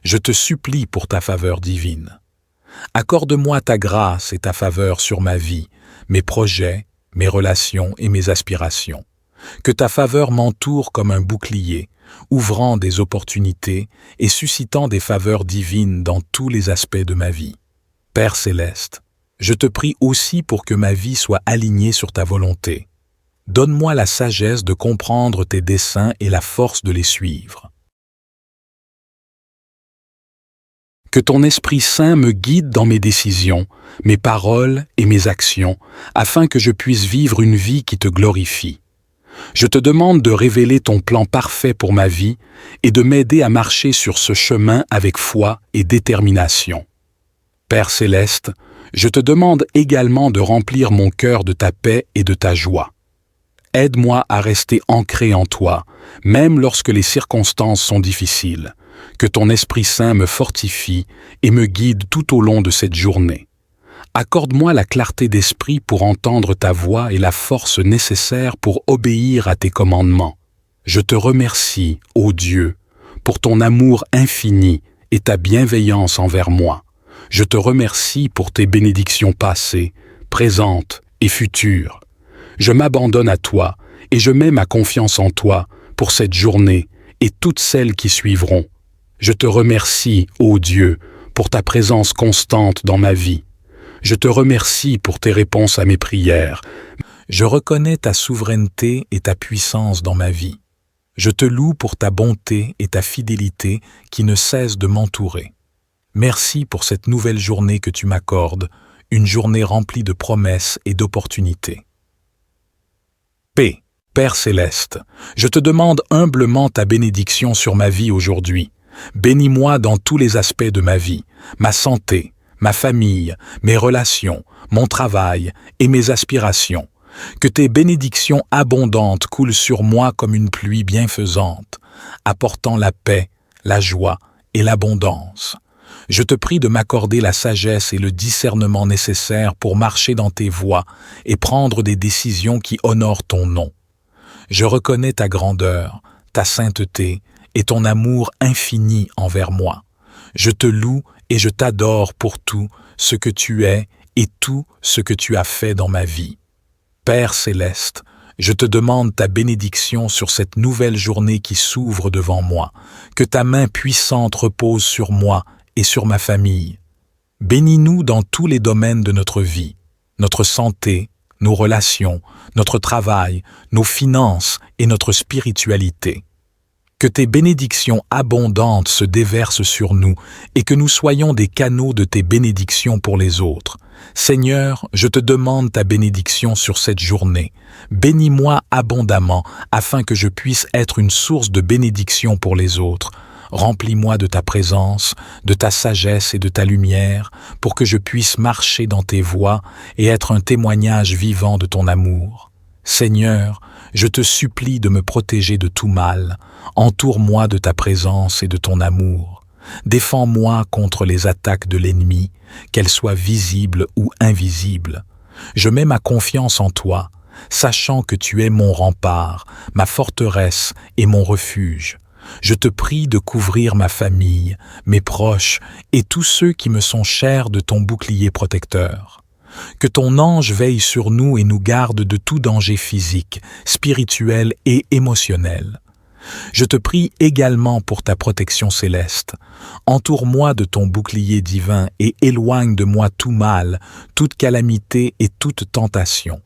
S1: Je te supplie pour ta faveur divine. Accorde-moi ta grâce et ta faveur sur ma vie, mes projets, mes relations et mes aspirations. Que ta faveur m'entoure comme un bouclier, ouvrant des opportunités et suscitant des faveurs divines dans tous les aspects de ma vie. Père céleste, je te prie aussi pour que ma vie soit alignée sur ta volonté. Donne-moi la sagesse de comprendre tes desseins et la force de les suivre. Que ton Esprit Saint me guide dans mes décisions, mes paroles et mes actions, afin que je puisse vivre une vie qui te glorifie. Je te demande de révéler ton plan parfait pour ma vie et de m'aider à marcher sur ce chemin avec foi et détermination. Père céleste, je te demande également de remplir mon cœur de ta paix et de ta joie. Aide-moi à rester ancré en toi, même lorsque les circonstances sont difficiles. Que ton Esprit Saint me fortifie et me guide tout au long de cette journée. Accorde-moi la clarté d'esprit pour entendre ta voix et la force nécessaire pour obéir à tes commandements. Je te remercie, ô Dieu, pour ton amour infini et ta bienveillance envers moi. Je te remercie pour tes bénédictions passées, présentes et futures. Je m'abandonne à toi et je mets ma confiance en toi pour cette journée et toutes celles qui suivront. Je te remercie, ô Dieu, pour ta présence constante dans ma vie. Je te remercie pour tes réponses à mes prières. Je reconnais ta souveraineté et ta puissance dans ma vie. Je te loue pour ta bonté et ta fidélité qui ne cessent de m'entourer. Merci pour cette nouvelle journée que tu m'accordes, une journée remplie de promesses et d'opportunités. Paix, Père céleste, je te demande humblement ta bénédiction sur ma vie aujourd'hui. Bénis-moi dans tous les aspects de ma vie, ma santé, ma famille, mes relations, mon travail et mes aspirations. Que tes bénédictions abondantes coulent sur moi comme une pluie bienfaisante, apportant la paix, la joie et l'abondance. Je te prie de m'accorder la sagesse et le discernement nécessaires pour marcher dans tes voies et prendre des décisions qui honorent ton nom. Je reconnais ta grandeur, ta sainteté et ton amour infini envers moi. Je te loue et je t'adore pour tout ce que tu es et tout ce que tu as fait dans ma vie. Père céleste, je te demande ta bénédiction sur cette nouvelle journée qui s'ouvre devant moi, que ta main puissante repose sur moi et sur ma famille. Bénis-nous dans tous les domaines de notre vie, notre santé, nos relations, notre travail, nos finances et notre spiritualité. Que tes bénédictions abondantes se déversent sur nous et que nous soyons des canaux de tes bénédictions pour les autres. Seigneur, je te demande ta bénédiction sur cette journée. Bénis-moi abondamment afin que je puisse être une source de bénédiction pour les autres. Remplis-moi de ta présence, de ta sagesse et de ta lumière pour que je puisse marcher dans tes voies et être un témoignage vivant de ton amour. Seigneur, je te supplie de me protéger de tout mal. Entoure-moi de ta présence et de ton amour. Défends-moi contre les attaques de l'ennemi, qu'elles soient visibles ou invisibles. Je mets ma confiance en toi. sachant que tu es mon rempart, ma forteresse et mon refuge. Je te prie de couvrir ma famille, mes proches et tous ceux qui me sont chers de ton bouclier protecteur. Que ton ange veille sur nous et nous garde de tout danger physique, spirituel et émotionnel. Je te prie également pour ta protection céleste. Entoure-moi de ton bouclier divin et éloigne de moi tout mal, toute calamité et toute tentation.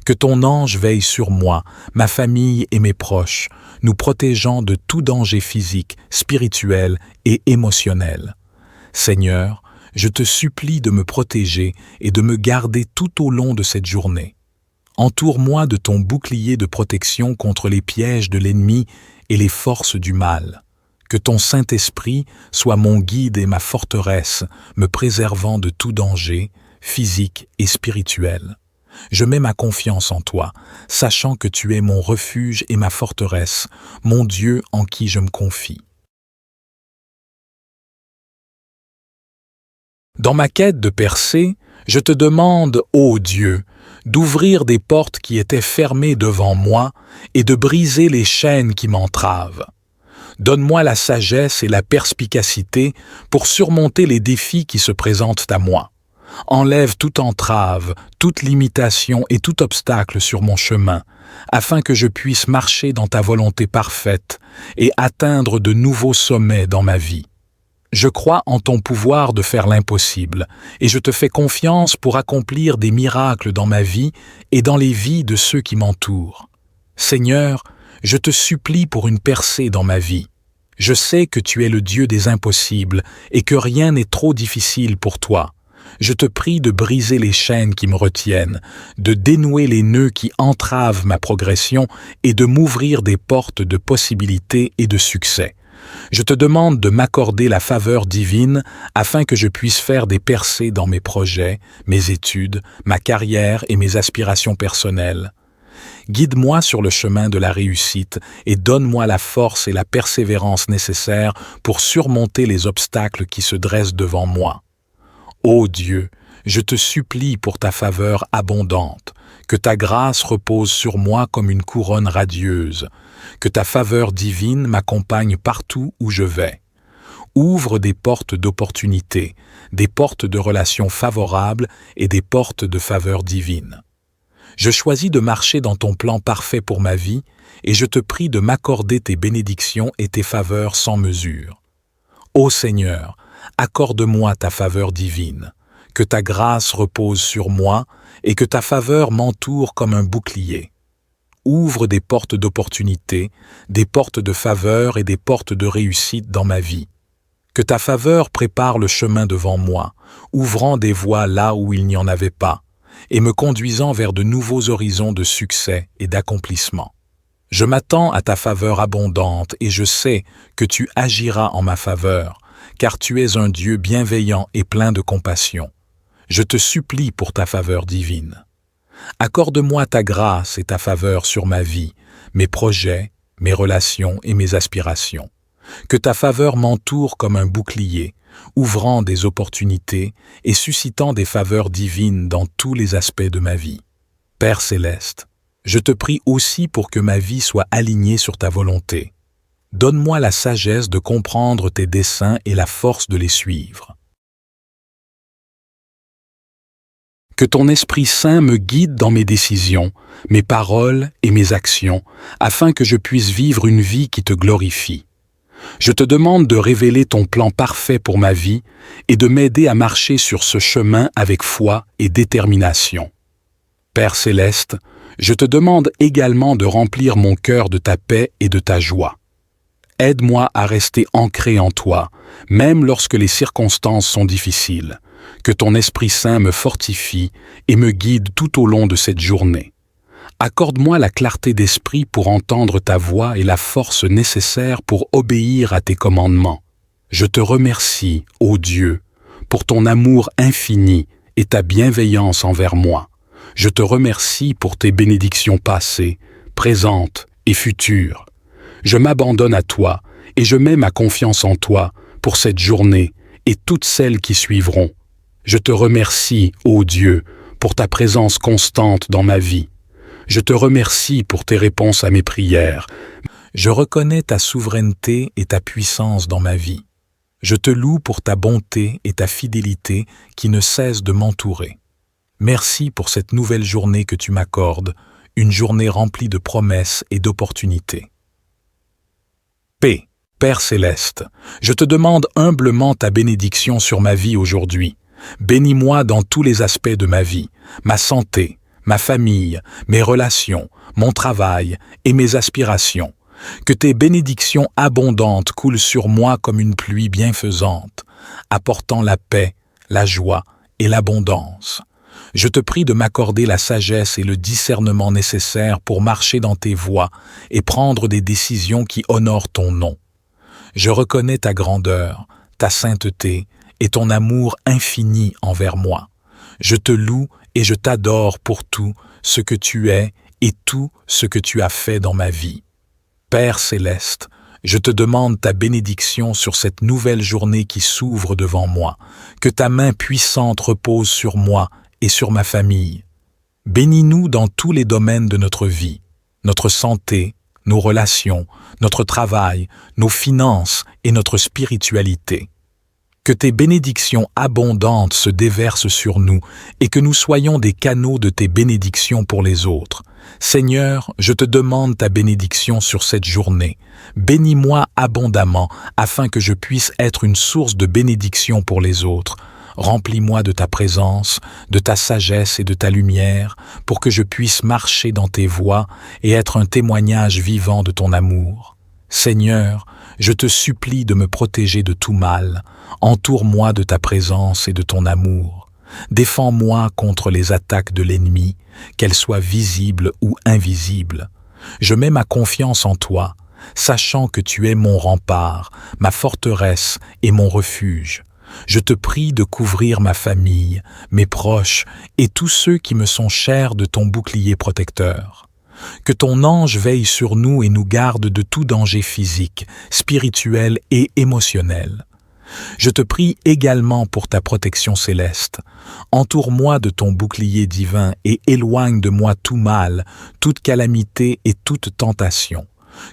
S1: Que ton ange veille sur moi, ma famille et mes proches, nous protégeant de tout danger physique, spirituel et émotionnel. Seigneur, je te supplie de me protéger et de me garder tout au long de cette journée. Entoure-moi de ton bouclier de protection contre les pièges de l'ennemi et les forces du mal. Que ton Saint-Esprit soit mon guide et ma forteresse, me préservant de tout danger, physique et spirituel. Je mets ma confiance en toi, sachant que tu es mon refuge et ma forteresse, mon Dieu en qui je me confie. Dans ma quête de percée, je te demande, ô Dieu, d'ouvrir des portes qui étaient fermées devant moi et de briser les chaînes qui m'entravent. Donne-moi la sagesse et la perspicacité pour surmonter les défis qui se présentent à moi. Enlève toute entrave, toute limitation et tout obstacle sur mon chemin, afin que je puisse marcher dans ta volonté parfaite et atteindre de nouveaux sommets dans ma vie. Je crois en ton pouvoir de faire l'impossible, et je te fais confiance pour accomplir des miracles dans ma vie et dans les vies de ceux qui m'entourent. Seigneur, je te supplie pour une percée dans ma vie. Je sais que tu es le Dieu des impossibles et que rien n'est trop difficile pour toi. Je te prie de briser les chaînes qui me retiennent, de dénouer les nœuds qui entravent ma progression et de m'ouvrir des portes de possibilités et de succès. Je te demande de m'accorder la faveur divine afin que je puisse faire des percées dans mes projets, mes études, ma carrière et mes aspirations personnelles. Guide-moi sur le chemin de la réussite et donne-moi la force et la persévérance nécessaires pour surmonter les obstacles qui se dressent devant moi. Ô Dieu, je te supplie pour ta faveur abondante, que ta grâce repose sur moi comme une couronne radieuse, que ta faveur divine m'accompagne partout où je vais. Ouvre des portes d'opportunités, des portes de relations favorables et des portes de faveur divine. Je choisis de marcher dans ton plan parfait pour ma vie et je te prie de m'accorder tes bénédictions et tes faveurs sans mesure. Ô Seigneur, accorde-moi ta faveur divine, que ta grâce repose sur moi et que ta faveur m'entoure comme un bouclier. Ouvre des portes d'opportunité, des portes de faveur et des portes de réussite dans ma vie. Que ta faveur prépare le chemin devant moi, ouvrant des voies là où il n'y en avait pas, et me conduisant vers de nouveaux horizons de succès et d'accomplissement. Je m'attends à ta faveur abondante et je sais que tu agiras en ma faveur, car tu es un Dieu bienveillant et plein de compassion. Je te supplie pour ta faveur divine. Accorde-moi ta grâce et ta faveur sur ma vie, mes projets, mes relations et mes aspirations. Que ta faveur m'entoure comme un bouclier, ouvrant des opportunités et suscitant des faveurs divines dans tous les aspects de ma vie. Père céleste, je te prie aussi pour que ma vie soit alignée sur ta volonté. Donne-moi la sagesse de comprendre tes desseins et la force de les suivre. Que ton Esprit Saint me guide dans mes décisions, mes paroles et mes actions, afin que je puisse vivre une vie qui te glorifie. Je te demande de révéler ton plan parfait pour ma vie et de m'aider à marcher sur ce chemin avec foi et détermination. Père céleste, je te demande également de remplir mon cœur de ta paix et de ta joie. Aide-moi à rester ancré en toi, même lorsque les circonstances sont difficiles. Que ton Esprit Saint me fortifie et me guide tout au long de cette journée. Accorde-moi la clarté d'esprit pour entendre ta voix et la force nécessaire pour obéir à tes commandements. Je te remercie, ô Dieu, pour ton amour infini et ta bienveillance envers moi. Je te remercie pour tes bénédictions passées, présentes et futures. Je m'abandonne à toi et je mets ma confiance en toi pour cette journée et toutes celles qui suivront. Je te remercie, ô Dieu, pour ta présence constante dans ma vie. Je te remercie pour tes réponses à mes prières. Je reconnais ta souveraineté et ta puissance dans ma vie. Je te loue pour ta bonté et ta fidélité qui ne cessent de m'entourer. Merci pour cette nouvelle journée que tu m'accordes, une journée remplie de promesses et d'opportunités. Paix, Père céleste, je te demande humblement ta bénédiction sur ma vie aujourd'hui. Bénis-moi dans tous les aspects de ma vie, ma santé, ma famille, mes relations, mon travail et mes aspirations. Que tes bénédictions abondantes coulent sur moi comme une pluie bienfaisante, apportant la paix, la joie et l'abondance. Je te prie de m'accorder la sagesse et le discernement nécessaires pour marcher dans tes voies et prendre des décisions qui honorent ton nom. Je reconnais ta grandeur, ta sainteté et ton amour infini envers moi. Je te loue et je t'adore pour tout ce que tu es et tout ce que tu as fait dans ma vie. Père céleste, je te demande ta bénédiction sur cette nouvelle journée qui s'ouvre devant moi, que ta main puissante repose sur moi et sur ma famille. Bénis-nous dans tous les domaines de notre vie, notre santé, nos relations, notre travail, nos finances et notre spiritualité. Que tes bénédictions abondantes se déversent sur nous et que nous soyons des canaux de tes bénédictions pour les autres. Seigneur, je te demande ta bénédiction sur cette journée. Bénis-moi abondamment afin que je puisse être une source de bénédiction pour les autres. Remplis-moi de ta présence, de ta sagesse et de ta lumière pour que je puisse marcher dans tes voies et être un témoignage vivant de ton amour. Seigneur, je te supplie de me protéger de tout mal. Entoure-moi de ta présence et de ton amour. Défends-moi contre les attaques de l'ennemi, qu'elles soient visibles ou invisibles. Je mets ma confiance en toi, sachant que tu es mon rempart, ma forteresse et mon refuge. Je te prie de couvrir ma famille, mes proches et tous ceux qui me sont chers de ton bouclier protecteur. Que ton ange veille sur nous et nous garde de tout danger physique, spirituel et émotionnel. Je te prie également pour ta protection céleste. Entoure-moi de ton bouclier divin et éloigne de moi tout mal, toute calamité et toute tentation.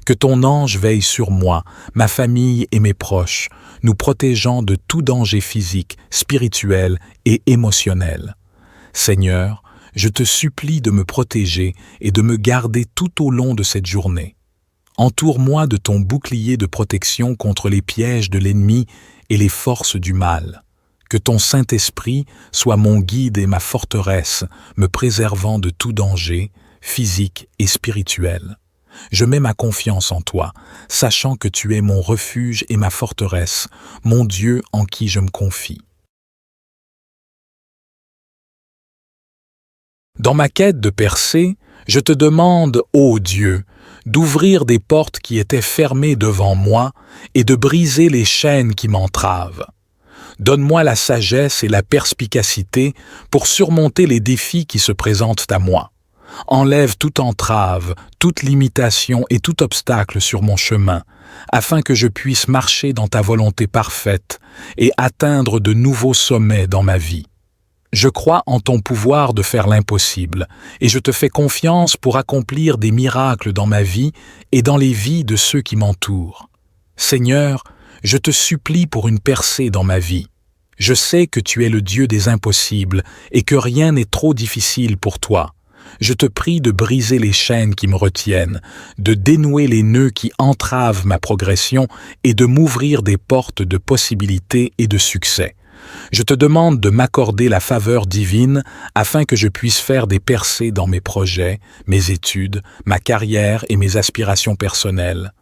S1: Que ton ange veille sur moi, ma famille et mes proches, nous protégeant de tout danger physique, spirituel et émotionnel. Seigneur, je te supplie de me protéger et de me garder tout au long de cette journée. Entoure-moi de ton bouclier de protection contre les pièges de l'ennemi et les forces du mal. Que ton Saint-Esprit soit mon guide et ma forteresse, me préservant de tout danger, physique et spirituel. Je mets ma confiance en toi, sachant que tu es mon refuge et ma forteresse, mon Dieu en qui je me confie. Dans ma quête de percée, je te demande, ô Dieu, d'ouvrir des portes qui étaient fermées devant moi et de briser les chaînes qui m'entravent. Donne-moi la sagesse et la perspicacité pour surmonter les défis qui se présentent à moi. Enlève toute entrave, toute limitation et tout obstacle sur mon chemin, afin que je puisse marcher dans ta volonté parfaite et atteindre de nouveaux sommets dans ma vie. Je crois en ton pouvoir de faire l'impossible, et je te fais confiance pour accomplir des miracles dans ma vie et dans les vies de ceux qui m'entourent. Seigneur, je te supplie pour une percée dans ma vie. Je sais que tu es le Dieu des impossibles et que rien n'est trop difficile pour toi. Je te prie de briser les chaînes qui me retiennent, de dénouer les nœuds qui entravent ma progression et de m'ouvrir des portes de possibilités et de succès. Je te demande de m'accorder la faveur divine afin que je puisse faire des percées dans mes projets, mes études, ma carrière et mes aspirations personnelles.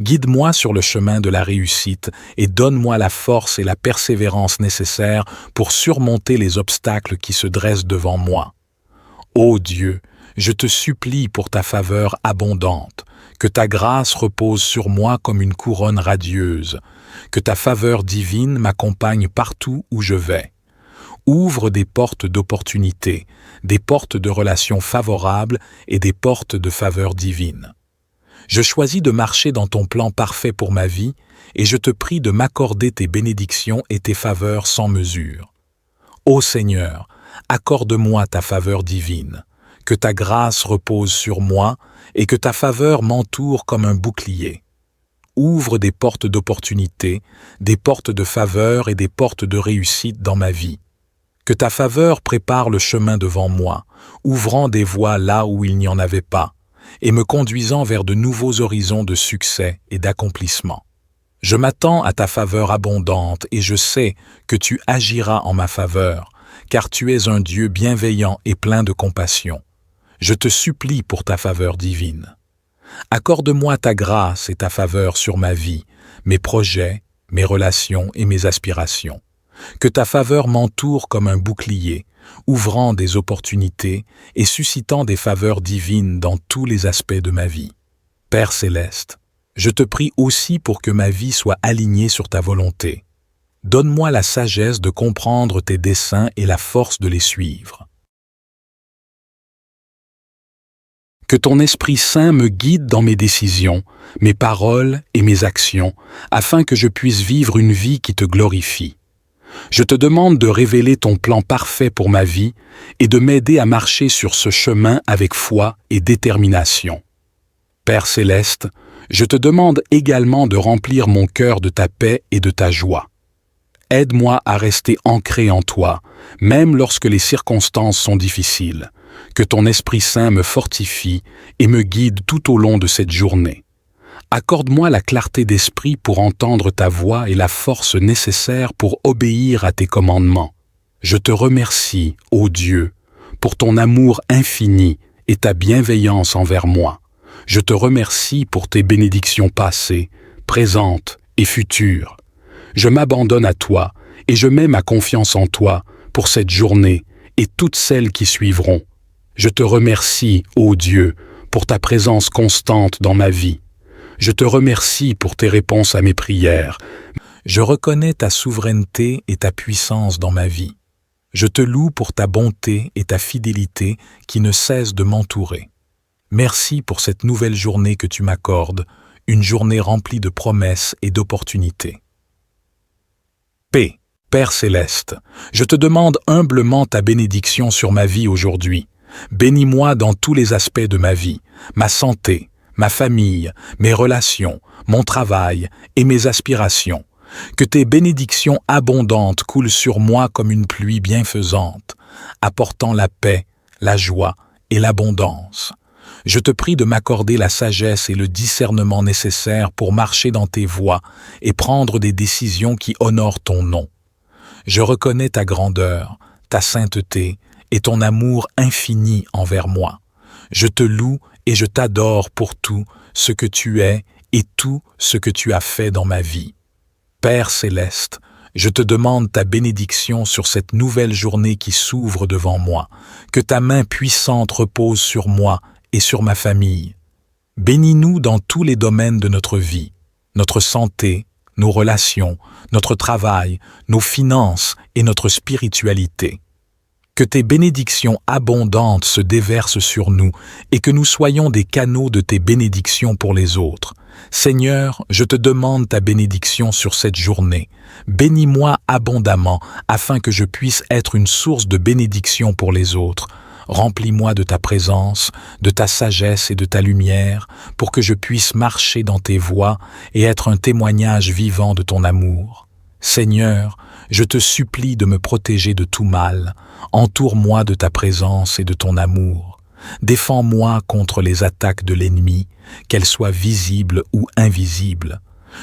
S1: Guide-moi sur le chemin de la réussite et donne-moi la force et la persévérance nécessaires pour surmonter les obstacles qui se dressent devant moi. Ô Dieu, je te supplie pour ta faveur abondante, que ta grâce repose sur moi comme une couronne radieuse, que ta faveur divine m'accompagne partout où je vais. Ouvre des portes d'opportunités, des portes de relations favorables et des portes de faveur divine. Je choisis de marcher dans ton plan parfait pour ma vie et je te prie de m'accorder tes bénédictions et tes faveurs sans mesure. Ô Seigneur, accorde-moi ta faveur divine, que ta grâce repose sur moi et que ta faveur m'entoure comme un bouclier. Ouvre des portes d'opportunité, des portes de faveur et des portes de réussite dans ma vie. Que ta faveur prépare le chemin devant moi, ouvrant des voies là où il n'y en avait pas, et me conduisant vers de nouveaux horizons de succès et d'accomplissement. Je m'attends à ta faveur abondante et je sais que tu agiras en ma faveur, car tu es un Dieu bienveillant et plein de compassion. Je te supplie pour ta faveur divine. Accorde-moi ta grâce et ta faveur sur ma vie, mes projets, mes relations et mes aspirations. Que ta faveur m'entoure comme un bouclier, ouvrant des opportunités et suscitant des faveurs divines dans tous les aspects de ma vie. Père céleste, je te prie aussi pour que ma vie soit alignée sur ta volonté. Donne-moi la sagesse de comprendre tes desseins et la force de les suivre. Que ton Esprit Saint me guide dans mes décisions, mes paroles et mes actions, afin que je puisse vivre une vie qui te glorifie. Je te demande de révéler ton plan parfait pour ma vie et de m'aider à marcher sur ce chemin avec foi et détermination. Père céleste, je te demande également de remplir mon cœur de ta paix et de ta joie. Aide-moi à rester ancré en toi, même lorsque les circonstances sont difficiles. Que ton Esprit Saint me fortifie et me guide tout au long de cette journée. Accorde-moi la clarté d'esprit pour entendre ta voix et la force nécessaire pour obéir à tes commandements. Je te remercie, ô Dieu, pour ton amour infini et ta bienveillance envers moi. Je te remercie pour tes bénédictions passées, présentes et futures. Je m'abandonne à toi et je mets ma confiance en toi pour cette journée et toutes celles qui suivront. Je te remercie, ô Dieu, pour ta présence constante dans ma vie. Je te remercie pour tes réponses à mes prières. Je reconnais ta souveraineté et ta puissance dans ma vie. Je te loue pour ta bonté et ta fidélité qui ne cessent de m'entourer. Merci pour cette nouvelle journée que tu m'accordes, une journée remplie de promesses et d'opportunités. Paix, Père céleste, je te demande humblement ta bénédiction sur ma vie aujourd'hui. Bénis-moi dans tous les aspects de ma vie, ma santé, ma famille, mes relations, mon travail et mes aspirations. Que tes bénédictions abondantes coulent sur moi comme une pluie bienfaisante, apportant la paix, la joie et l'abondance. Je te prie de m'accorder la sagesse et le discernement nécessaires pour marcher dans tes voies et prendre des décisions qui honorent ton nom. Je reconnais ta grandeur, ta sainteté et ton amour infini envers moi. Je te loue et je t'adore pour tout ce que tu es et tout ce que tu as fait dans ma vie. Père céleste, je te demande ta bénédiction sur cette nouvelle journée qui s'ouvre devant moi, que ta main puissante repose sur moi et sur ma famille. Bénis-nous dans tous les domaines de notre vie, notre santé, nos relations, notre travail, nos finances et notre spiritualité. Que tes bénédictions abondantes se déversent sur nous et que nous soyons des canaux de tes bénédictions pour les autres. Seigneur, je te demande ta bénédiction sur cette journée. Bénis-moi abondamment afin que je puisse être une source de bénédiction pour les autres. Remplis-moi de ta présence, de ta sagesse et de ta lumière pour que je puisse marcher dans tes voies et être un témoignage vivant de ton amour. Seigneur, je te supplie de me protéger de tout mal. Entoure-moi de ta présence et de ton amour. Défends-moi contre les attaques de l'ennemi, qu'elles soient visibles ou invisibles.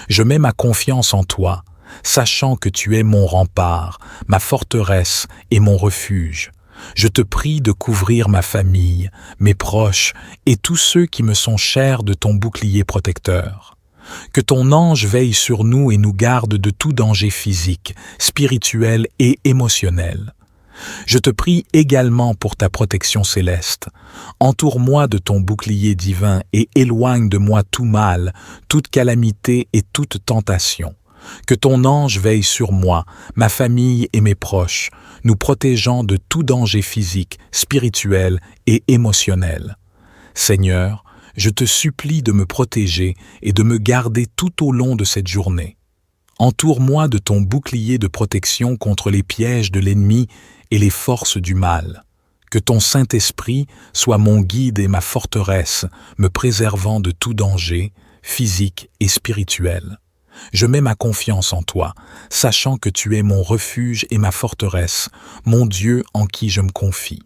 S1: Je mets ma confiance en toi, sachant que tu es mon rempart, ma forteresse et mon refuge. Je te prie de couvrir ma famille, mes proches et tous ceux qui me sont chers de ton bouclier protecteur. Que ton ange veille sur nous et nous garde de tout danger physique, spirituel et émotionnel. Je te prie également pour ta protection céleste. Entoure-moi de ton bouclier divin et éloigne de moi tout mal, toute calamité et toute tentation. Que ton ange veille sur moi, ma famille et mes proches, nous protégeant de tout danger physique, spirituel et émotionnel. Seigneur, je te supplie de me protéger et de me garder tout au long de cette journée. Entoure-moi de ton bouclier de protection contre les pièges de l'ennemi et les forces du mal. Que ton Saint-Esprit soit mon guide et ma forteresse, me préservant de tout danger, physique et spirituel. Je mets ma confiance en toi, sachant que tu es mon refuge et ma forteresse, mon Dieu en qui je me confie.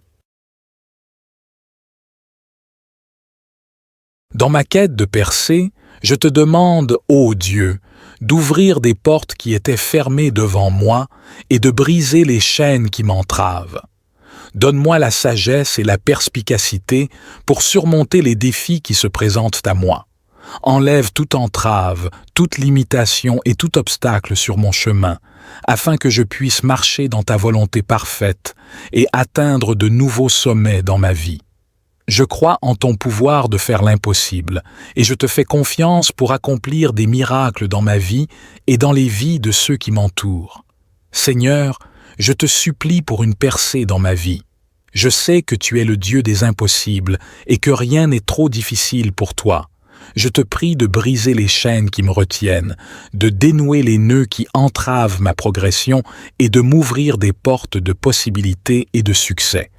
S1: Dans ma quête de percée, je te demande, ô Dieu, d'ouvrir des portes qui étaient fermées devant moi et de briser les chaînes qui m'entravent. Donne-moi la sagesse et la perspicacité pour surmonter les défis qui se présentent à moi. Enlève toute entrave, toute limitation et tout obstacle sur mon chemin, afin que je puisse marcher dans ta volonté parfaite et atteindre de nouveaux sommets dans ma vie. Je crois en ton pouvoir de faire l'impossible, et je te fais confiance pour accomplir des miracles dans ma vie et dans les vies de ceux qui m'entourent. Seigneur, je te supplie pour une percée dans ma vie. Je sais que tu es le Dieu des impossibles et que rien n'est trop difficile pour toi. Je te prie de briser les chaînes qui me retiennent, de dénouer les nœuds qui entravent ma progression et de m'ouvrir des portes de possibilités et de succès.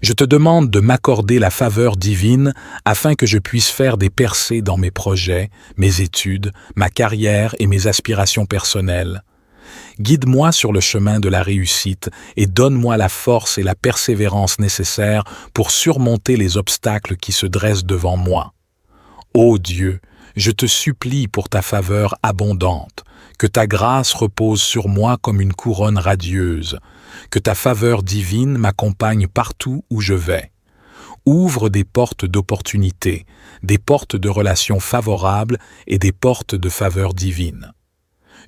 S1: Je te demande de m'accorder la faveur divine afin que je puisse faire des percées dans mes projets, mes études, ma carrière et mes aspirations personnelles. Guide-moi sur le chemin de la réussite et donne-moi la force et la persévérance nécessaires pour surmonter les obstacles qui se dressent devant moi. Ô Dieu, je te supplie pour ta faveur abondante, que ta grâce repose sur moi comme une couronne radieuse, que ta faveur divine m'accompagne partout où je vais. Ouvre des portes d'opportunité, des portes de relations favorables et des portes de faveur divine.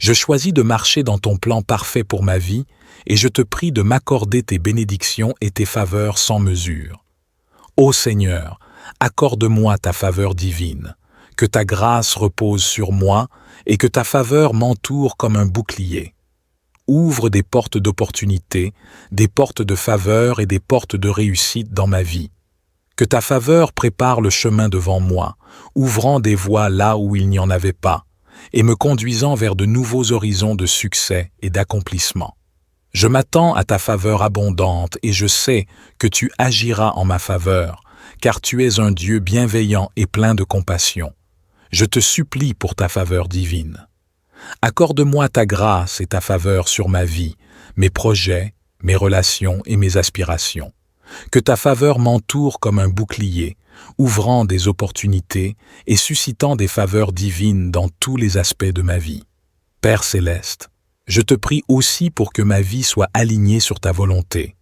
S1: Je choisis de marcher dans ton plan parfait pour ma vie et je te prie de m'accorder tes bénédictions et tes faveurs sans mesure. Ô Seigneur, accorde-moi ta faveur divine, que ta grâce repose sur moi et que ta faveur m'entoure comme un bouclier. Ouvre des portes d'opportunité, des portes de faveur et des portes de réussite dans ma vie. Que ta faveur prépare le chemin devant moi, ouvrant des voies là où il n'y en avait pas, et me conduisant vers de nouveaux horizons de succès et d'accomplissement. Je m'attends à ta faveur abondante et je sais que tu agiras en ma faveur, car tu es un Dieu bienveillant et plein de compassion. Je te supplie pour ta faveur divine. Accorde-moi ta grâce et ta faveur sur ma vie, mes projets, mes relations et mes aspirations. Que ta faveur m'entoure comme un bouclier, ouvrant des opportunités et suscitant des faveurs divines dans tous les aspects de ma vie. Père céleste, je te prie aussi pour que ma vie soit alignée sur ta volonté.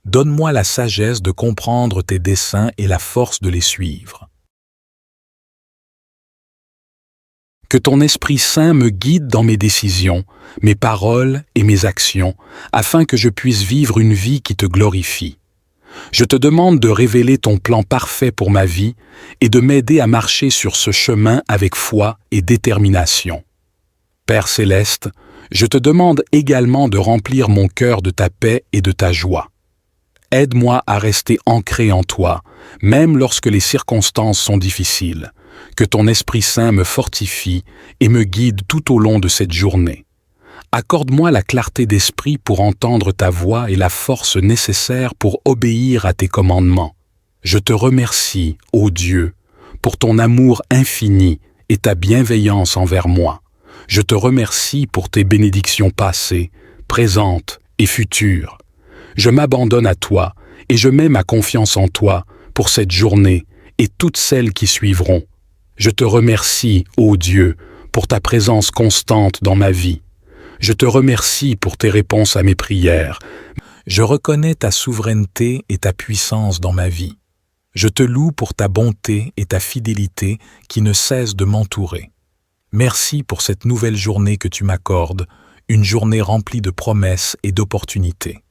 S1: Donne-moi la sagesse de comprendre tes desseins et la force de les suivre. Que ton Esprit Saint me guide dans mes décisions, mes paroles et mes actions, afin que je puisse vivre une vie qui te glorifie. Je te demande de révéler ton plan parfait pour ma vie et de m'aider à marcher sur ce chemin avec foi et détermination. Père céleste, je te demande également de remplir mon cœur de ta paix et de ta joie. Aide-moi à rester ancré en toi, même lorsque les circonstances sont difficiles. Que ton Esprit Saint me fortifie et me guide tout au long de cette journée. Accorde-moi la clarté d'esprit pour entendre ta voix et la force nécessaire pour obéir à tes commandements. Je te remercie, ô Dieu, pour ton amour infini et ta bienveillance envers moi. Je te remercie pour tes bénédictions passées, présentes et futures. Je m'abandonne à toi et je mets ma confiance en toi pour cette journée et toutes celles qui suivront. Je te remercie, ô Dieu, pour ta présence constante dans ma vie. Je te remercie pour tes réponses à mes prières. Je reconnais ta souveraineté et ta puissance dans ma vie. Je te loue pour ta bonté et ta fidélité qui ne cessent de m'entourer. Merci pour cette nouvelle journée que tu m'accordes, une journée remplie de promesses et d'opportunités.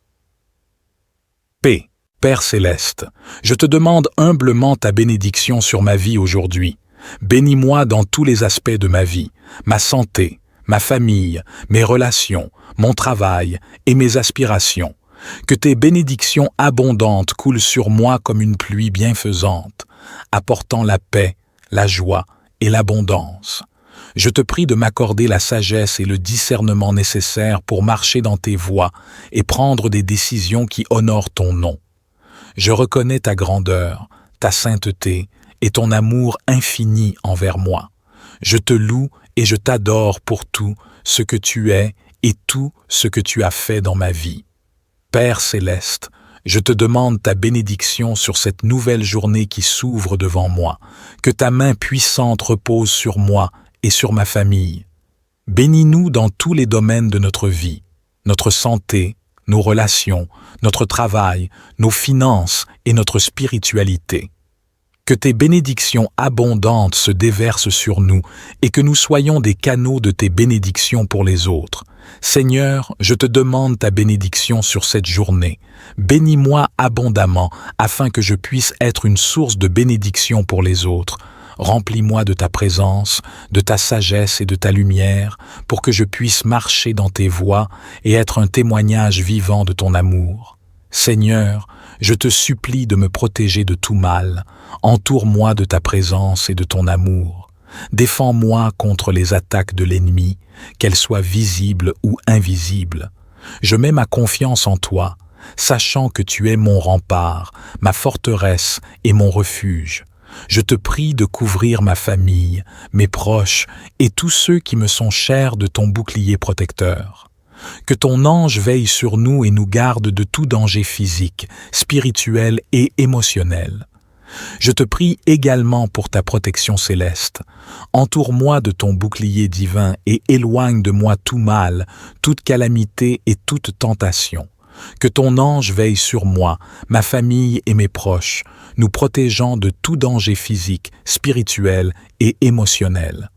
S1: Paix, Père céleste, je te demande humblement ta bénédiction sur ma vie aujourd'hui. Bénis-moi dans tous les aspects de ma vie, ma santé, ma famille, mes relations, mon travail et mes aspirations. Que tes bénédictions abondantes coulent sur moi comme une pluie bienfaisante, apportant la paix, la joie et l'abondance. Je te prie de m'accorder la sagesse et le discernement nécessaires pour marcher dans tes voies et prendre des décisions qui honorent ton nom. Je reconnais ta grandeur, ta sainteté et ton amour infini envers moi. Je te loue et je t'adore pour tout ce que tu es et tout ce que tu as fait dans ma vie. Père céleste, je te demande ta bénédiction sur cette nouvelle journée qui s'ouvre devant moi, que ta main puissante repose sur moi et sur ma famille. Bénis-nous dans tous les domaines de notre vie, notre santé, nos relations, notre travail, nos finances et notre spiritualité. Que tes bénédictions abondantes se déversent sur nous et que nous soyons des canaux de tes bénédictions pour les autres. Seigneur, je te demande ta bénédiction sur cette journée. Bénis-moi abondamment afin que je puisse être une source de bénédiction pour les autres. Remplis-moi de ta présence, de ta sagesse et de ta lumière pour que je puisse marcher dans tes voies et être un témoignage vivant de ton amour. Seigneur, je te supplie de me protéger de tout mal. Entoure-moi de ta présence et de ton amour. Défends-moi contre les attaques de l'ennemi, qu'elles soient visibles ou invisibles. Je mets ma confiance en toi, sachant que tu es mon rempart, ma forteresse et mon refuge. Je te prie de couvrir ma famille, mes proches et tous ceux qui me sont chers de ton bouclier protecteur. Que ton ange veille sur nous et nous garde de tout danger physique, spirituel et émotionnel. Je te prie également pour ta protection céleste. Entoure-moi de ton bouclier divin et éloigne de moi tout mal, toute calamité et toute tentation. Que ton ange veille sur moi, ma famille et mes proches, nous protégeant de tout danger physique, spirituel et émotionnel.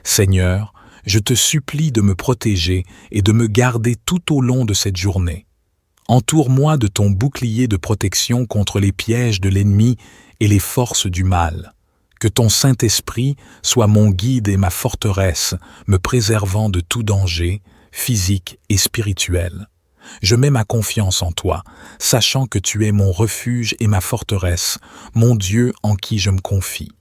S1: Seigneur, je te supplie de me protéger et de me garder tout au long de cette journée. Entoure-moi de ton bouclier de protection contre les pièges de l'ennemi et les forces du mal. Que ton Saint-Esprit soit mon guide et ma forteresse, me préservant de tout danger, physique et spirituel. Je mets ma confiance en toi, sachant que tu es mon refuge et ma forteresse, mon Dieu en qui je me confie.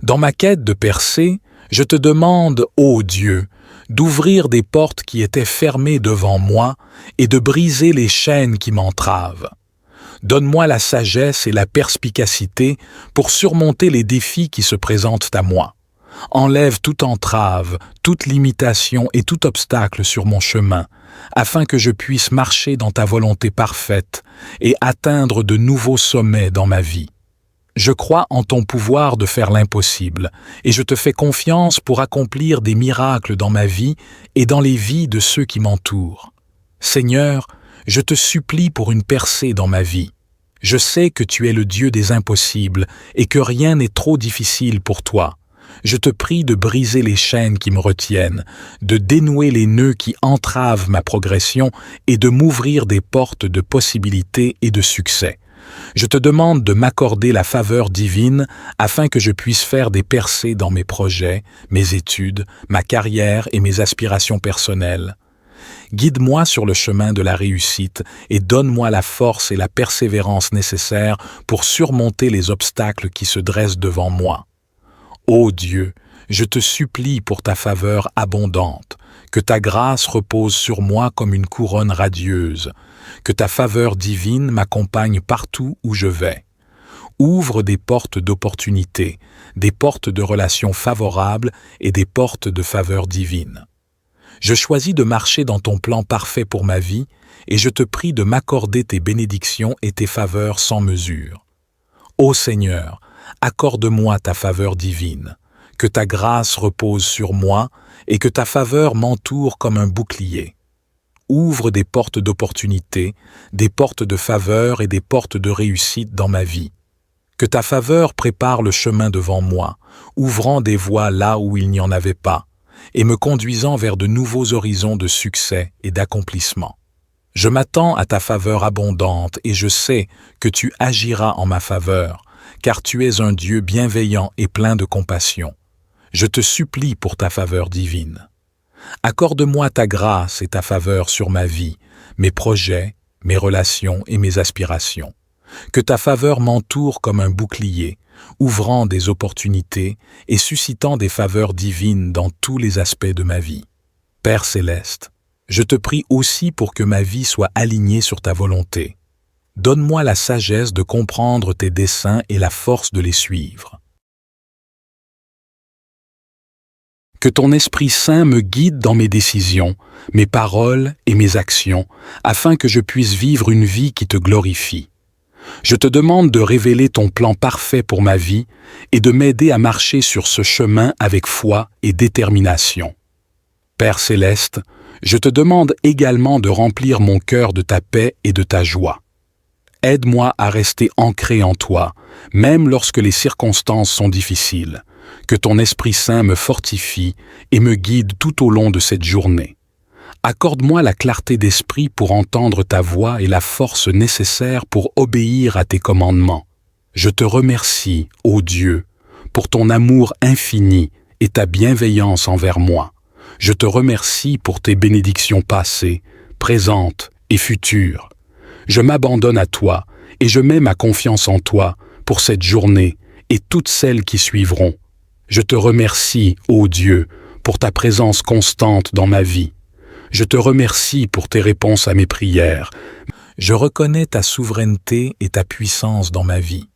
S1: Dans ma quête de percée, je te demande, ô Dieu, d'ouvrir des portes qui étaient fermées devant moi et de briser les chaînes qui m'entravent. Donne-moi la sagesse et la perspicacité pour surmonter les défis qui se présentent à moi. Enlève toute entrave, toute limitation et tout obstacle sur mon chemin, afin que je puisse marcher dans ta volonté parfaite et atteindre de nouveaux sommets dans ma vie. Je crois en ton pouvoir de faire l'impossible, et je te fais confiance pour accomplir des miracles dans ma vie et dans les vies de ceux qui m'entourent. Seigneur, je te supplie pour une percée dans ma vie. Je sais que tu es le Dieu des impossibles et que rien n'est trop difficile pour toi. Je te prie de briser les chaînes qui me retiennent, de dénouer les nœuds qui entravent ma progression et de m'ouvrir des portes de possibilités et de succès. Je te demande de m'accorder la faveur divine afin que je puisse faire des percées dans mes projets, mes études, ma carrière et mes aspirations personnelles. Guide-moi sur le chemin de la réussite et donne-moi la force et la persévérance nécessaires pour surmonter les obstacles qui se dressent devant moi. Ô Dieu, je te supplie pour ta faveur abondante, que ta grâce repose sur moi comme une couronne radieuse, que ta faveur divine m'accompagne partout où je vais. Ouvre des portes d'opportunité, des portes de relations favorables et des portes de faveur divine. Je choisis de marcher dans ton plan parfait pour ma vie et je te prie de m'accorder tes bénédictions et tes faveurs sans mesure. Ô Seigneur, accorde-moi ta faveur divine, que ta grâce repose sur moi et que ta faveur m'entoure comme un bouclier. Ouvre des portes d'opportunité, des portes de faveur et des portes de réussite dans ma vie. Que ta faveur prépare le chemin devant moi, ouvrant des voies là où il n'y en avait pas, et me conduisant vers de nouveaux horizons de succès et d'accomplissement. Je m'attends à ta faveur abondante et je sais que tu agiras en ma faveur, car tu es un Dieu bienveillant et plein de compassion. Je te supplie pour ta faveur divine. Accorde-moi ta grâce et ta faveur sur ma vie, mes projets, mes relations et mes aspirations. Que ta faveur m'entoure comme un bouclier, ouvrant des opportunités et suscitant des faveurs divines dans tous les aspects de ma vie. Père céleste, Je te prie aussi pour que ma vie soit alignée sur ta volonté. Donne-moi la sagesse de comprendre tes desseins et la force de les suivre. Que ton Esprit Saint me guide dans mes décisions, mes paroles et mes actions, afin que je puisse vivre une vie qui te glorifie. Je te demande de révéler ton plan parfait pour ma vie et de m'aider à marcher sur ce chemin avec foi et détermination. Père céleste, je te demande également de remplir mon cœur de ta paix et de ta joie. Aide-moi à rester ancré en toi, même lorsque les circonstances sont difficiles. Que ton Esprit Saint me fortifie et me guide tout au long de cette journée. Accorde-moi la clarté d'esprit pour entendre ta voix et la force nécessaire pour obéir à tes commandements. Je te remercie, ô Dieu, pour ton amour infini et ta bienveillance envers moi. Je te remercie pour tes bénédictions passées, présentes et futures. Je m'abandonne à toi et je mets ma confiance en toi pour cette journée et toutes celles qui suivront. Je te remercie, ô Dieu, pour ta présence constante dans ma vie. Je te remercie pour tes réponses à mes prières. Je reconnais ta souveraineté et ta puissance dans ma vie.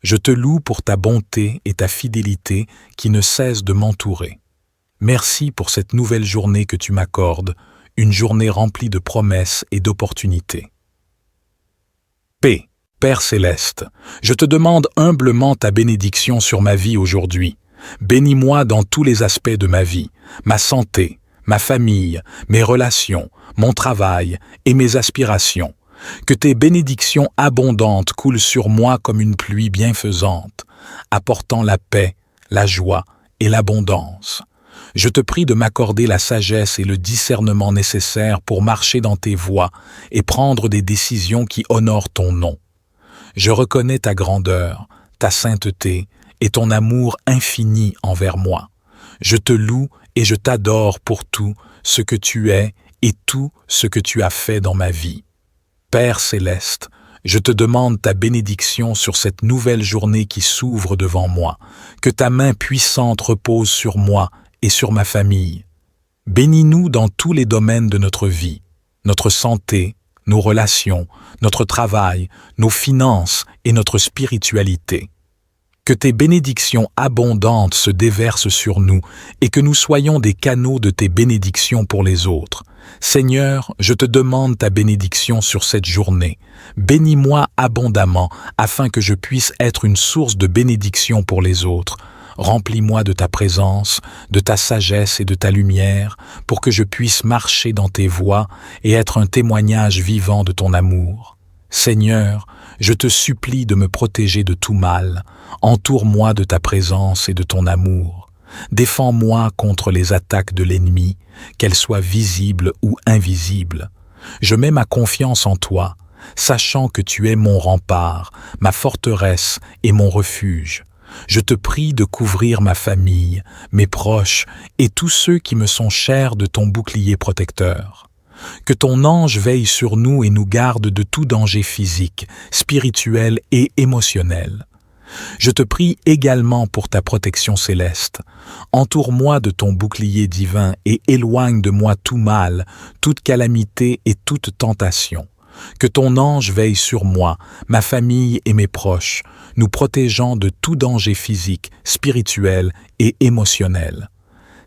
S1: Je te loue pour ta bonté et ta fidélité qui ne cessent de m'entourer. Merci pour cette nouvelle journée que tu m'accordes, une journée remplie de promesses et d'opportunités. Paix, Père céleste, je te demande humblement ta bénédiction sur ma vie aujourd'hui. Bénis-moi dans tous les aspects de ma vie, ma santé, ma famille, mes relations, mon travail et mes aspirations. Que tes bénédictions abondantes coulent sur moi comme une pluie bienfaisante, apportant la paix, la joie et l'abondance. Je te prie de m'accorder la sagesse et le discernement nécessaires pour marcher dans tes voies et prendre des décisions qui honorent ton nom. Je reconnais ta grandeur, ta sainteté et ton amour infini envers moi. Je te loue et je t'adore pour tout ce que tu es et tout ce que tu as fait dans ma vie. Père céleste, je te demande ta bénédiction sur cette nouvelle journée qui s'ouvre devant moi, que ta main puissante repose sur moi et sur ma famille. Bénis-nous dans tous les domaines de notre vie, notre santé, nos relations, notre travail, nos finances et notre spiritualité. Que tes bénédictions abondantes se déversent sur nous et que nous soyons des canaux de tes bénédictions pour les autres. Seigneur, je te demande ta bénédiction sur cette journée. Bénis-moi abondamment afin que je puisse être une source de bénédiction pour les autres. Remplis-moi de ta présence, de ta sagesse et de ta lumière pour que je puisse marcher dans tes voies et être un témoignage vivant de ton amour. Seigneur, je te supplie de me protéger de tout mal. Entoure-moi de ta présence et de ton amour. Défends-moi contre les attaques de l'ennemi, qu'elles soient visibles ou invisibles. Je mets ma confiance en toi, sachant que tu es mon rempart, ma forteresse et mon refuge. Je te prie de couvrir ma famille, mes proches et tous ceux qui me sont chers de ton bouclier protecteur. Que ton ange veille sur nous et nous garde de tout danger physique, spirituel et émotionnel. Je te prie également pour ta protection céleste. Entoure-moi de ton bouclier divin et éloigne de moi tout mal, toute calamité et toute tentation. Que ton ange veille sur moi, ma famille et mes proches, nous protégeant de tout danger physique, spirituel et émotionnel.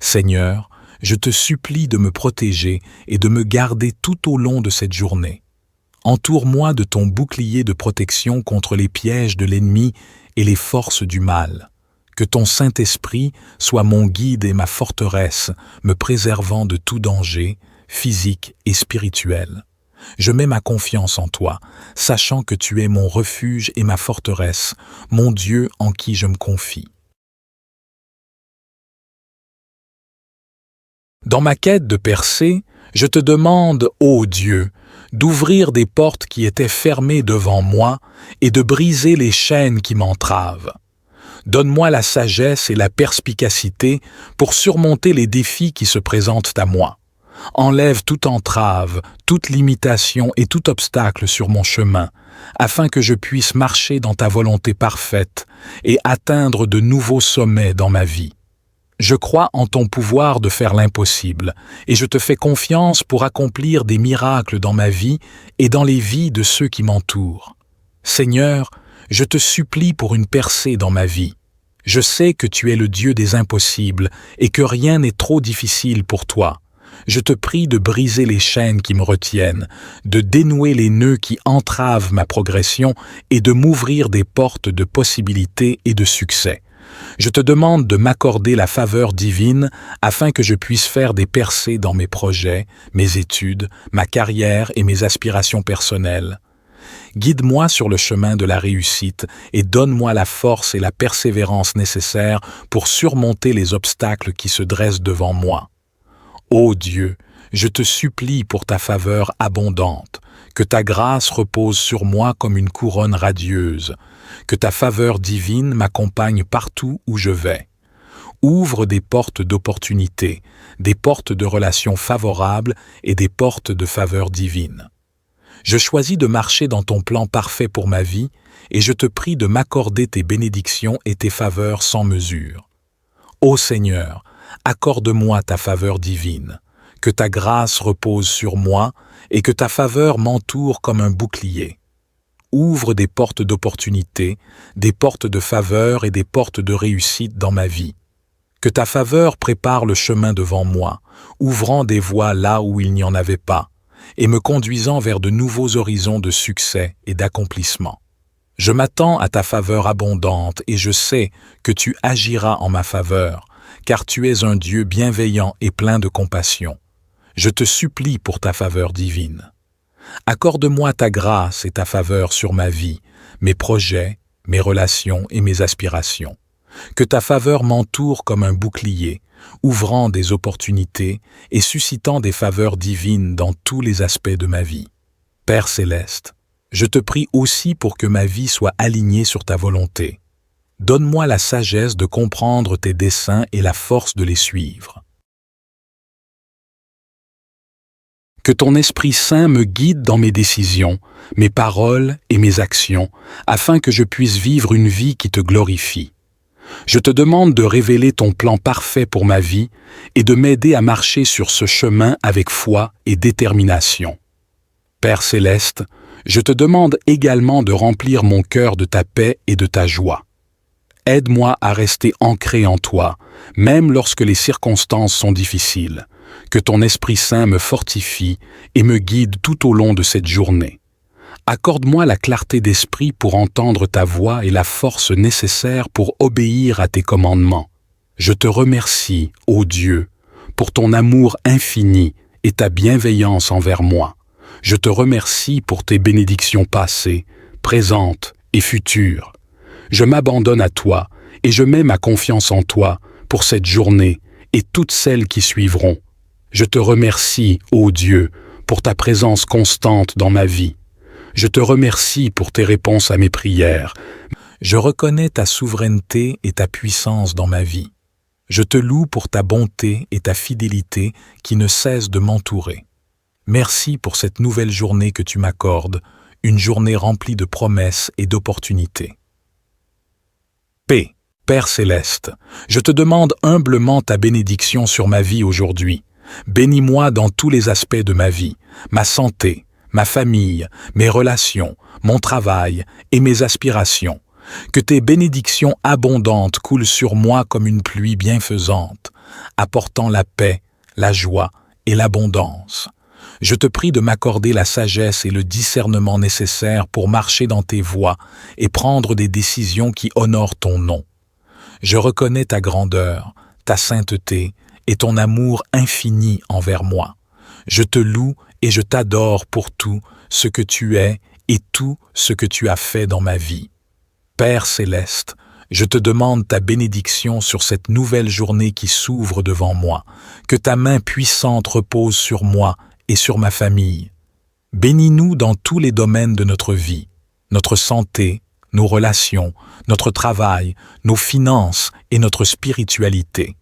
S1: Seigneur, je te supplie de me protéger et de me garder tout au long de cette journée. Entoure-moi de ton bouclier de protection contre les pièges de l'ennemi et les forces du mal. Que ton Saint-Esprit soit mon guide et ma forteresse, me préservant de tout danger, physique et spirituel. Je mets ma confiance en toi, sachant que tu es mon refuge et ma forteresse, mon Dieu en qui je me confie. Dans ma quête de percée, je te demande, ô Dieu, d'ouvrir des portes qui étaient fermées devant moi et de briser les chaînes qui m'entravent. Donne-moi la sagesse et la perspicacité pour surmonter les défis qui se présentent à moi. Enlève toute entrave, toute limitation et tout obstacle sur mon chemin, afin que je puisse marcher dans ta volonté parfaite et atteindre de nouveaux sommets dans ma vie. Je crois en ton pouvoir de faire l'impossible, et je te fais confiance pour accomplir des miracles dans ma vie et dans les vies de ceux qui m'entourent. Seigneur, je te supplie pour une percée dans ma vie. Je sais que tu es le Dieu des impossibles et que rien n'est trop difficile pour toi. Je te prie de briser les chaînes qui me retiennent, de dénouer les nœuds qui entravent ma progression et de m'ouvrir des portes de possibilités et de succès. Je te demande de m'accorder la faveur divine afin que je puisse faire des percées dans mes projets, mes études, ma carrière et mes aspirations personnelles. Guide-moi sur le chemin de la réussite et donne-moi la force et la persévérance nécessaires pour surmonter les obstacles qui se dressent devant moi. Ô Dieu, je te supplie pour ta faveur abondante, que ta grâce repose sur moi comme une couronne radieuse, que ta faveur divine m'accompagne partout où je vais. Ouvre des portes d'opportunités, des portes de relations favorables et des portes de faveur divine. Je choisis de marcher dans ton plan parfait pour ma vie et je te prie de m'accorder tes bénédictions et tes faveurs sans mesure. Ô Seigneur, accorde-moi ta faveur divine, que ta grâce repose sur moi et que ta faveur m'entoure comme un bouclier. Ouvre des portes d'opportunité, des portes de faveur et des portes de réussite dans ma vie. Que ta faveur prépare le chemin devant moi, ouvrant des voies là où il n'y en avait pas, et me conduisant vers de nouveaux horizons de succès et d'accomplissement. Je m'attends à ta faveur abondante et je sais que tu agiras en ma faveur, car tu es un Dieu bienveillant et plein de compassion. Je te supplie pour ta faveur divine. Accorde-moi ta grâce et ta faveur sur ma vie, mes projets, mes relations et mes aspirations. Que ta faveur m'entoure comme un bouclier, ouvrant des opportunités et suscitant des faveurs divines dans tous les aspects de ma vie. Père céleste, je te prie aussi pour que ma vie soit alignée sur ta volonté. Donne-moi la sagesse de comprendre tes desseins et la force de les suivre. Que ton Esprit Saint me guide dans mes décisions, mes paroles et mes actions, afin que je puisse vivre une vie qui te glorifie. Je te demande de révéler ton plan parfait pour ma vie et de m'aider à marcher sur ce chemin avec foi et détermination. Père céleste, je te demande également de remplir mon cœur de ta paix et de ta joie. Aide-moi à rester ancré en toi, même lorsque les circonstances sont difficiles. Que ton Esprit Saint me fortifie et me guide tout au long de cette journée. Accorde-moi la clarté d'esprit pour entendre ta voix et la force nécessaire pour obéir à tes commandements. Je te remercie, ô Dieu, pour ton amour infini et ta bienveillance envers moi. Je te remercie pour tes bénédictions passées, présentes et futures. Je m'abandonne à toi et je mets ma confiance en toi pour cette journée et toutes celles qui suivront. Je te remercie, ô Dieu, pour ta présence constante dans ma vie. Je te remercie pour tes réponses à mes prières. Je reconnais ta souveraineté et ta puissance dans ma vie. Je te loue pour ta bonté et ta fidélité qui ne cessent de m'entourer. Merci pour cette nouvelle journée que tu m'accordes, une journée remplie de promesses et d'opportunités. Paix, Père céleste, je te demande humblement ta bénédiction sur ma vie aujourd'hui. Bénis-moi dans tous les aspects de ma vie, ma santé, ma famille, mes relations, mon travail et mes aspirations. Que tes bénédictions abondantes coulent sur moi comme une pluie bienfaisante, apportant la paix, la joie et l'abondance. Je te prie de m'accorder la sagesse et le discernement nécessaires pour marcher dans tes voies et prendre des décisions qui honorent ton nom. Je reconnais ta grandeur, ta sainteté et ton amour infini envers moi. Je te loue et je t'adore pour tout ce que tu es et tout ce que tu as fait dans ma vie. Père céleste, je te demande ta bénédiction sur cette nouvelle journée qui s'ouvre devant moi, que ta main puissante repose sur moi et sur ma famille. Bénis-nous dans tous les domaines de notre vie, notre santé, nos relations, notre travail, nos finances et notre spiritualité.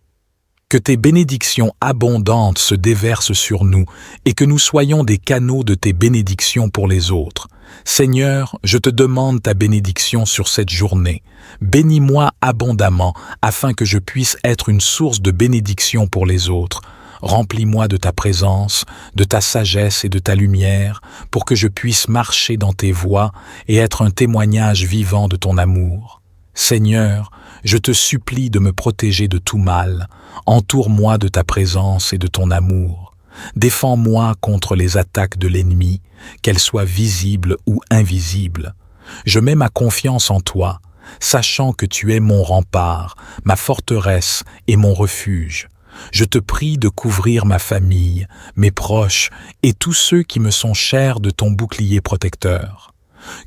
S1: Que tes bénédictions abondantes se déversent sur nous et que nous soyons des canaux de tes bénédictions pour les autres. Seigneur, je te demande ta bénédiction sur cette journée. Bénis-moi abondamment afin que je puisse être une source de bénédiction pour les autres. Remplis-moi de ta présence, de ta sagesse et de ta lumière pour que je puisse marcher dans tes voies et être un témoignage vivant de ton amour. Seigneur, je te supplie de me protéger de tout mal. Entoure-moi de ta présence et de ton amour. Défends-moi contre les attaques de l'ennemi, qu'elles soient visibles ou invisibles. Je mets ma confiance en toi, sachant que tu es mon rempart, ma forteresse et mon refuge. Je te prie de couvrir ma famille, mes proches et tous ceux qui me sont chers de ton bouclier protecteur.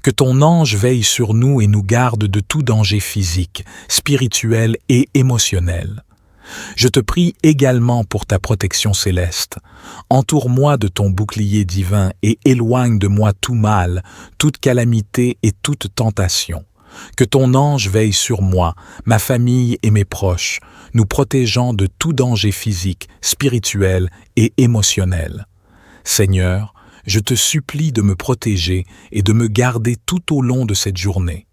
S1: Que ton ange veille sur nous et nous garde de tout danger physique, spirituel et émotionnel. Je te prie également pour ta protection céleste. Entoure-moi de ton bouclier divin et éloigne de moi tout mal, toute calamité et toute tentation. Que ton ange veille sur moi, ma famille et mes proches, nous protégeant de tout danger physique, spirituel et émotionnel. Seigneur, je te supplie de me protéger et de me garder tout au long de cette journée.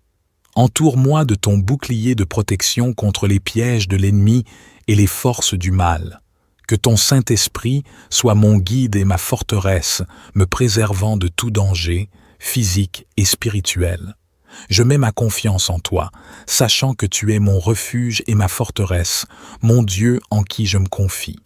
S1: Entoure-moi de ton bouclier de protection contre les pièges de l'ennemi et les forces du mal. Que ton Saint-Esprit soit mon guide et ma forteresse, me préservant de tout danger, physique et spirituel. Je mets ma confiance en toi, sachant que tu es mon refuge et ma forteresse, mon Dieu en qui je me confie.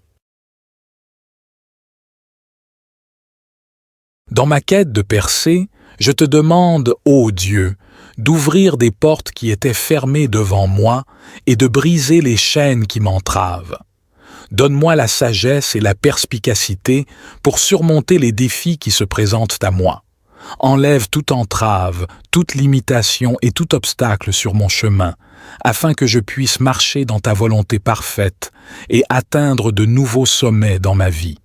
S1: Dans ma quête de percée, je te demande, ô Dieu, d'ouvrir des portes qui étaient fermées devant moi et de briser les chaînes qui m'entravent. Donne-moi la sagesse et la perspicacité pour surmonter les défis qui se présentent à moi. Enlève toute entrave, toute limitation et tout obstacle sur mon chemin, afin que je puisse marcher dans ta volonté parfaite et atteindre de nouveaux sommets dans ma vie.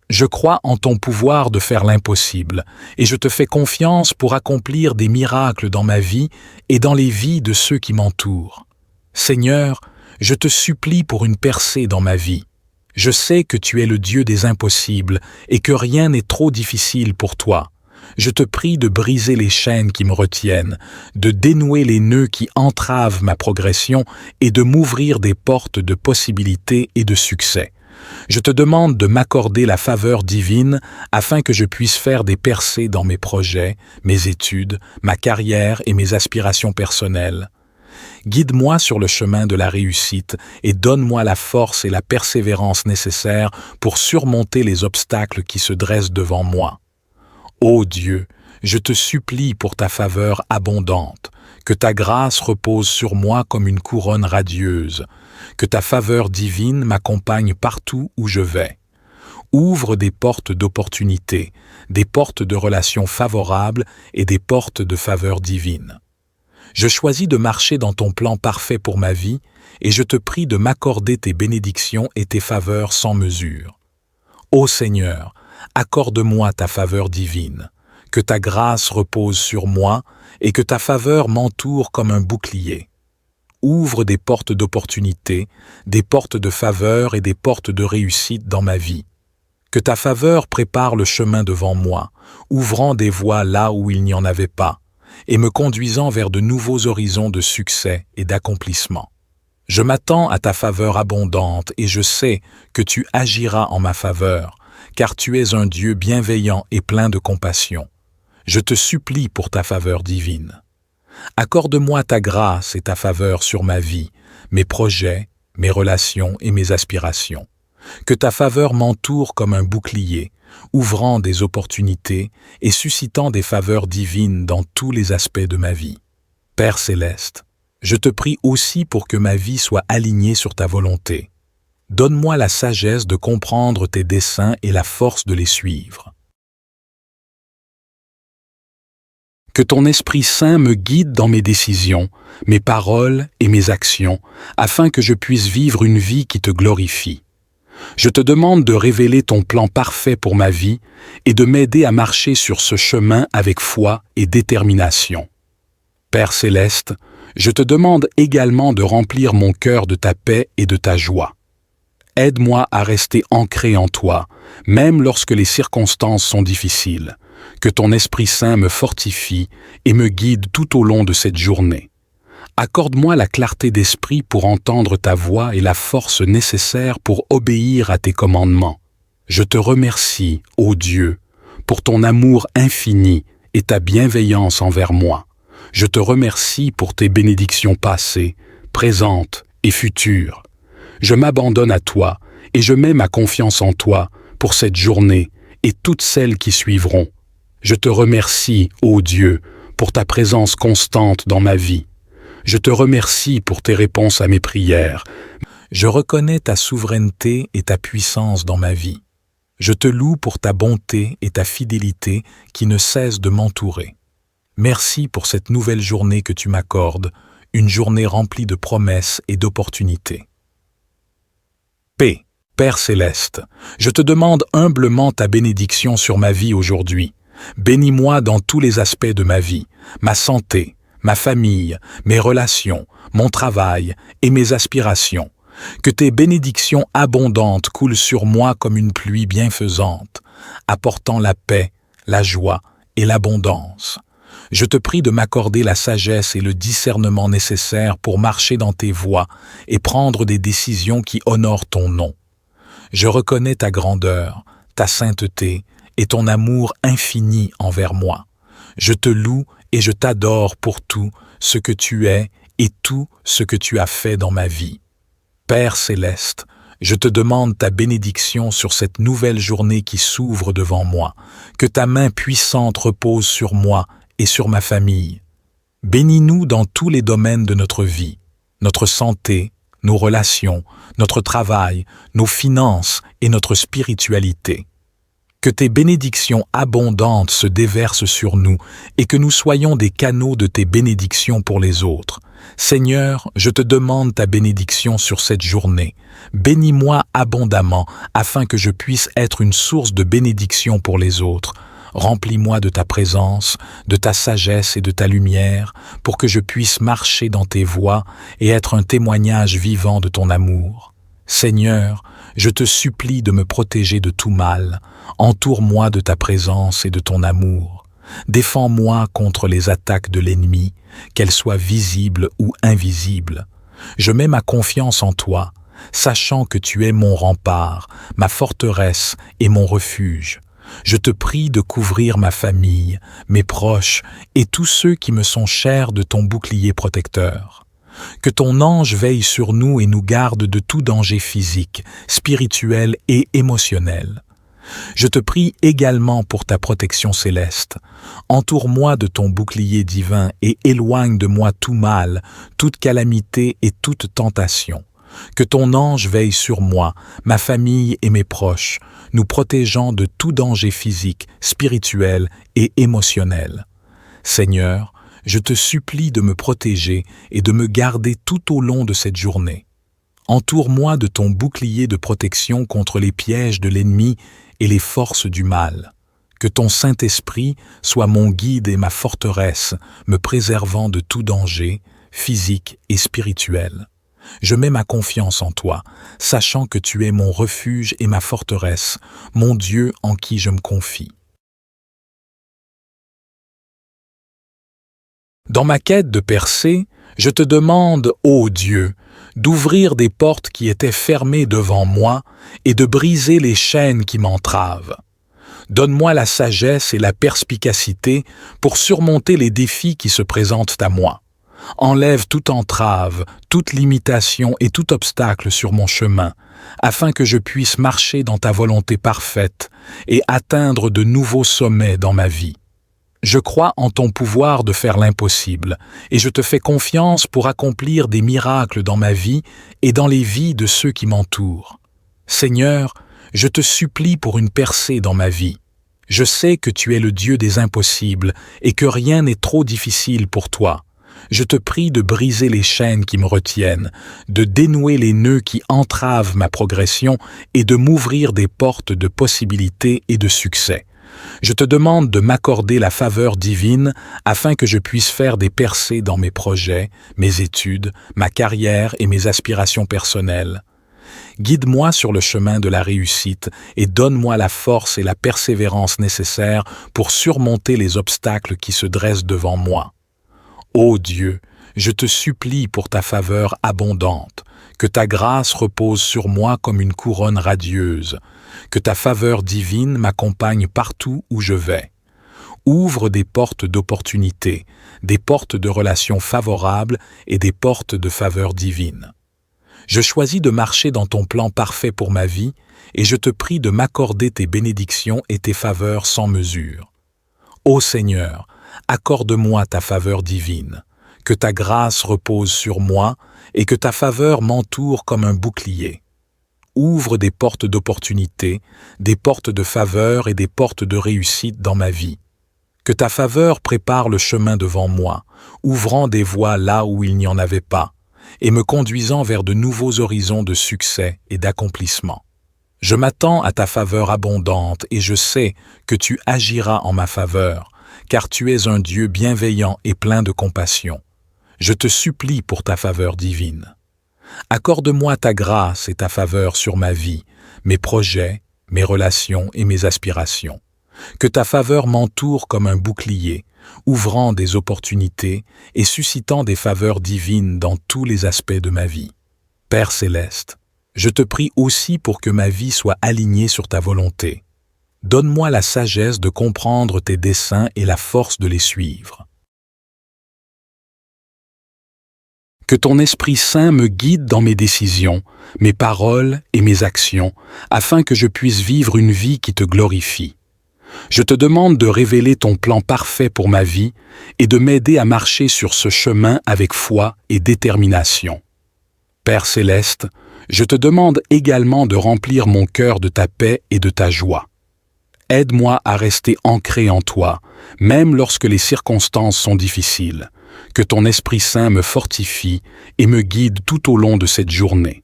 S1: Je crois en ton pouvoir de faire l'impossible, et je te fais confiance pour accomplir des miracles dans ma vie et dans les vies de ceux qui m'entourent. Seigneur, je te supplie pour une percée dans ma vie. Je sais que tu es le Dieu des impossibles et que rien n'est trop difficile pour toi. Je te prie de briser les chaînes qui me retiennent, de dénouer les nœuds qui entravent ma progression et de m'ouvrir des portes de possibilités et de succès. Je te demande de m'accorder la faveur divine afin que je puisse faire des percées dans mes projets, mes études, ma carrière et mes aspirations personnelles. Guide-moi sur le chemin de la réussite et donne-moi la force et la persévérance nécessaires pour surmonter les obstacles qui se dressent devant moi. Ô Dieu, je te supplie pour ta faveur abondante, que ta grâce repose sur moi comme une couronne radieuse, que ta faveur divine m'accompagne partout où je vais. Ouvre des portes d'opportunité, des portes de relations favorables et des portes de faveur divine. Je choisis de marcher dans ton plan parfait pour ma vie et je te prie de m'accorder tes bénédictions et tes faveurs sans mesure. Ô Seigneur, accorde-moi ta faveur divine, que ta grâce repose sur moi et que ta faveur m'entoure comme un bouclier. Ouvre des portes d'opportunité, des portes de faveur et des portes de réussite dans ma vie. Que ta faveur prépare le chemin devant moi, ouvrant des voies là où il n'y en avait pas, et me conduisant vers de nouveaux horizons de succès et d'accomplissement. Je m'attends à ta faveur abondante et je sais que tu agiras en ma faveur, car tu es un Dieu bienveillant et plein de compassion. Je te supplie pour ta faveur divine. Accorde-moi ta grâce et ta faveur sur ma vie, mes projets, mes relations et mes aspirations. Que ta faveur m'entoure comme un bouclier, ouvrant des opportunités et suscitant des faveurs divines dans tous les aspects de ma vie. Père céleste, je te prie aussi pour que ma vie soit alignée sur ta volonté. Donne-moi la sagesse de comprendre tes desseins et la force de les suivre. Que ton Esprit Saint me guide dans mes décisions, mes paroles et mes actions, afin que je puisse vivre une vie qui te glorifie. Je te demande de révéler ton plan parfait pour ma vie et de m'aider à marcher sur ce chemin avec foi et détermination. Père céleste, je te demande également de remplir mon cœur de ta paix et de ta joie. Aide-moi à rester ancré en toi, même lorsque les circonstances sont difficiles. Que ton Esprit Saint me fortifie et me guide tout au long de cette journée. Accorde-moi la clarté d'esprit pour entendre ta voix et la force nécessaire pour obéir à tes commandements. Je te remercie, ô Dieu, pour ton amour infini et ta bienveillance envers moi. Je te remercie pour tes bénédictions passées, présentes et futures. Je m'abandonne à toi et je mets ma confiance en toi pour cette journée et toutes celles qui suivront. Je te remercie, ô Dieu, pour ta présence constante dans ma vie. Je te remercie pour tes réponses à mes prières. Je reconnais ta souveraineté et ta puissance dans ma vie. Je te loue pour ta bonté et ta fidélité qui ne cessent de m'entourer. Merci pour cette nouvelle journée que tu m'accordes, une journée remplie de promesses et d'opportunités. Paix, Père céleste, je te demande humblement ta bénédiction sur ma vie aujourd'hui. Bénis-moi dans tous les aspects de ma vie, ma santé, ma famille, mes relations, mon travail et mes aspirations. Que tes bénédictions abondantes coulent sur moi comme une pluie bienfaisante, apportant la paix, la joie et l'abondance. Je te prie de m'accorder la sagesse et le discernement nécessaires pour marcher dans tes voies et prendre des décisions qui honorent ton nom. Je reconnais ta grandeur, ta sainteté et ton amour infini envers moi. Je te loue et je t'adore pour tout ce que tu es et tout ce que tu as fait dans ma vie. Père céleste, je te demande ta bénédiction sur cette nouvelle journée qui s'ouvre devant moi, que ta main puissante repose sur moi et sur ma famille. Bénis-nous dans tous les domaines de notre vie, notre santé, nos relations, notre travail, nos finances et notre spiritualité. Que tes bénédictions abondantes se déversent sur nous et que nous soyons des canaux de tes bénédictions pour les autres. Seigneur, je te demande ta bénédiction sur cette journée. Bénis-moi abondamment afin que je puisse être une source de bénédiction pour les autres. Remplis-moi de ta présence, de ta sagesse et de ta lumière pour que je puisse marcher dans tes voies et être un témoignage vivant de ton amour. Seigneur, je te supplie de me protéger de tout mal. Entoure-moi de ta présence et de ton amour. Défends-moi contre les attaques de l'ennemi, qu'elles soient visibles ou invisibles. Je mets ma confiance en toi, sachant que tu es mon rempart, ma forteresse et mon refuge. Je te prie de couvrir ma famille, mes proches et tous ceux qui me sont chers de ton bouclier protecteur. Que ton ange veille sur nous et nous garde de tout danger physique, spirituel et émotionnel. Je te prie également pour ta protection céleste. Entoure-moi de ton bouclier divin et éloigne de moi tout mal, toute calamité et toute tentation. Que ton ange veille sur moi, ma famille et mes proches, nous protégeant de tout danger physique, spirituel et émotionnel. Seigneur, je te supplie de me protéger et de me garder tout au long de cette journée. Entoure-moi de ton bouclier de protection contre les pièges de l'ennemi et les forces du mal. Que ton Saint-Esprit soit mon guide et ma forteresse, me préservant de tout danger, physique et spirituel. Je mets ma confiance en toi, sachant que tu es mon refuge et ma forteresse, mon Dieu en qui je me confie. Dans ma quête de percée, je te demande, ô Dieu, d'ouvrir des portes qui étaient fermées devant moi et de briser les chaînes qui m'entravent. Donne-moi la sagesse et la perspicacité pour surmonter les défis qui se présentent à moi. Enlève toute entrave, toute limitation et tout obstacle sur mon chemin, afin que je puisse marcher dans ta volonté parfaite et atteindre de nouveaux sommets dans ma vie. Je crois en ton pouvoir de faire l'impossible, et je te fais confiance pour accomplir des miracles dans ma vie et dans les vies de ceux qui m'entourent. Seigneur, je te supplie pour une percée dans ma vie. Je sais que tu es le Dieu des impossibles et que rien n'est trop difficile pour toi. Je te prie de briser les chaînes qui me retiennent, de dénouer les nœuds qui entravent ma progression et de m'ouvrir des portes de possibilités et de succès. Je te demande de m'accorder la faveur divine afin que je puisse faire des percées dans mes projets, mes études, ma carrière et mes aspirations personnelles. Guide-moi sur le chemin de la réussite et donne-moi la force et la persévérance nécessaires pour surmonter les obstacles qui se dressent devant moi. Ô Dieu, je te supplie pour ta faveur abondante, que ta grâce repose sur moi comme une couronne radieuse, que ta faveur divine m'accompagne partout où je vais. Ouvre des portes d'opportunité, des portes de relations favorables et des portes de faveur divine. Je choisis de marcher dans ton plan parfait pour ma vie et je te prie de m'accorder tes bénédictions et tes faveurs sans mesure. Ô Seigneur, accorde-moi ta faveur divine, que ta grâce repose sur moi et que ta faveur m'entoure comme un bouclier. Ouvre des portes d'opportunité, des portes de faveur et des portes de réussite dans ma vie. Que ta faveur prépare le chemin devant moi, ouvrant des voies là où il n'y en avait pas, et me conduisant vers de nouveaux horizons de succès et d'accomplissement. Je m'attends à ta faveur abondante et je sais que tu agiras en ma faveur, car tu es un Dieu bienveillant et plein de compassion. Je te supplie pour ta faveur divine. Accorde-moi ta grâce et ta faveur sur ma vie, mes projets, mes relations et mes aspirations. Que ta faveur m'entoure comme un bouclier, ouvrant des opportunités et suscitant des faveurs divines dans tous les aspects de ma vie. Père céleste, je te prie aussi pour que ma vie soit alignée sur ta volonté. Donne-moi la sagesse de comprendre tes desseins et la force de les suivre. Que ton Esprit Saint me guide dans mes décisions, mes paroles et mes actions, afin que je puisse vivre une vie qui te glorifie. Je te demande de révéler ton plan parfait pour ma vie et de m'aider à marcher sur ce chemin avec foi et détermination. Père céleste, je te demande également de remplir mon cœur de ta paix et de ta joie. Aide-moi à rester ancré en toi, même lorsque les circonstances sont difficiles. Que ton Esprit Saint me fortifie et me guide tout au long de cette journée.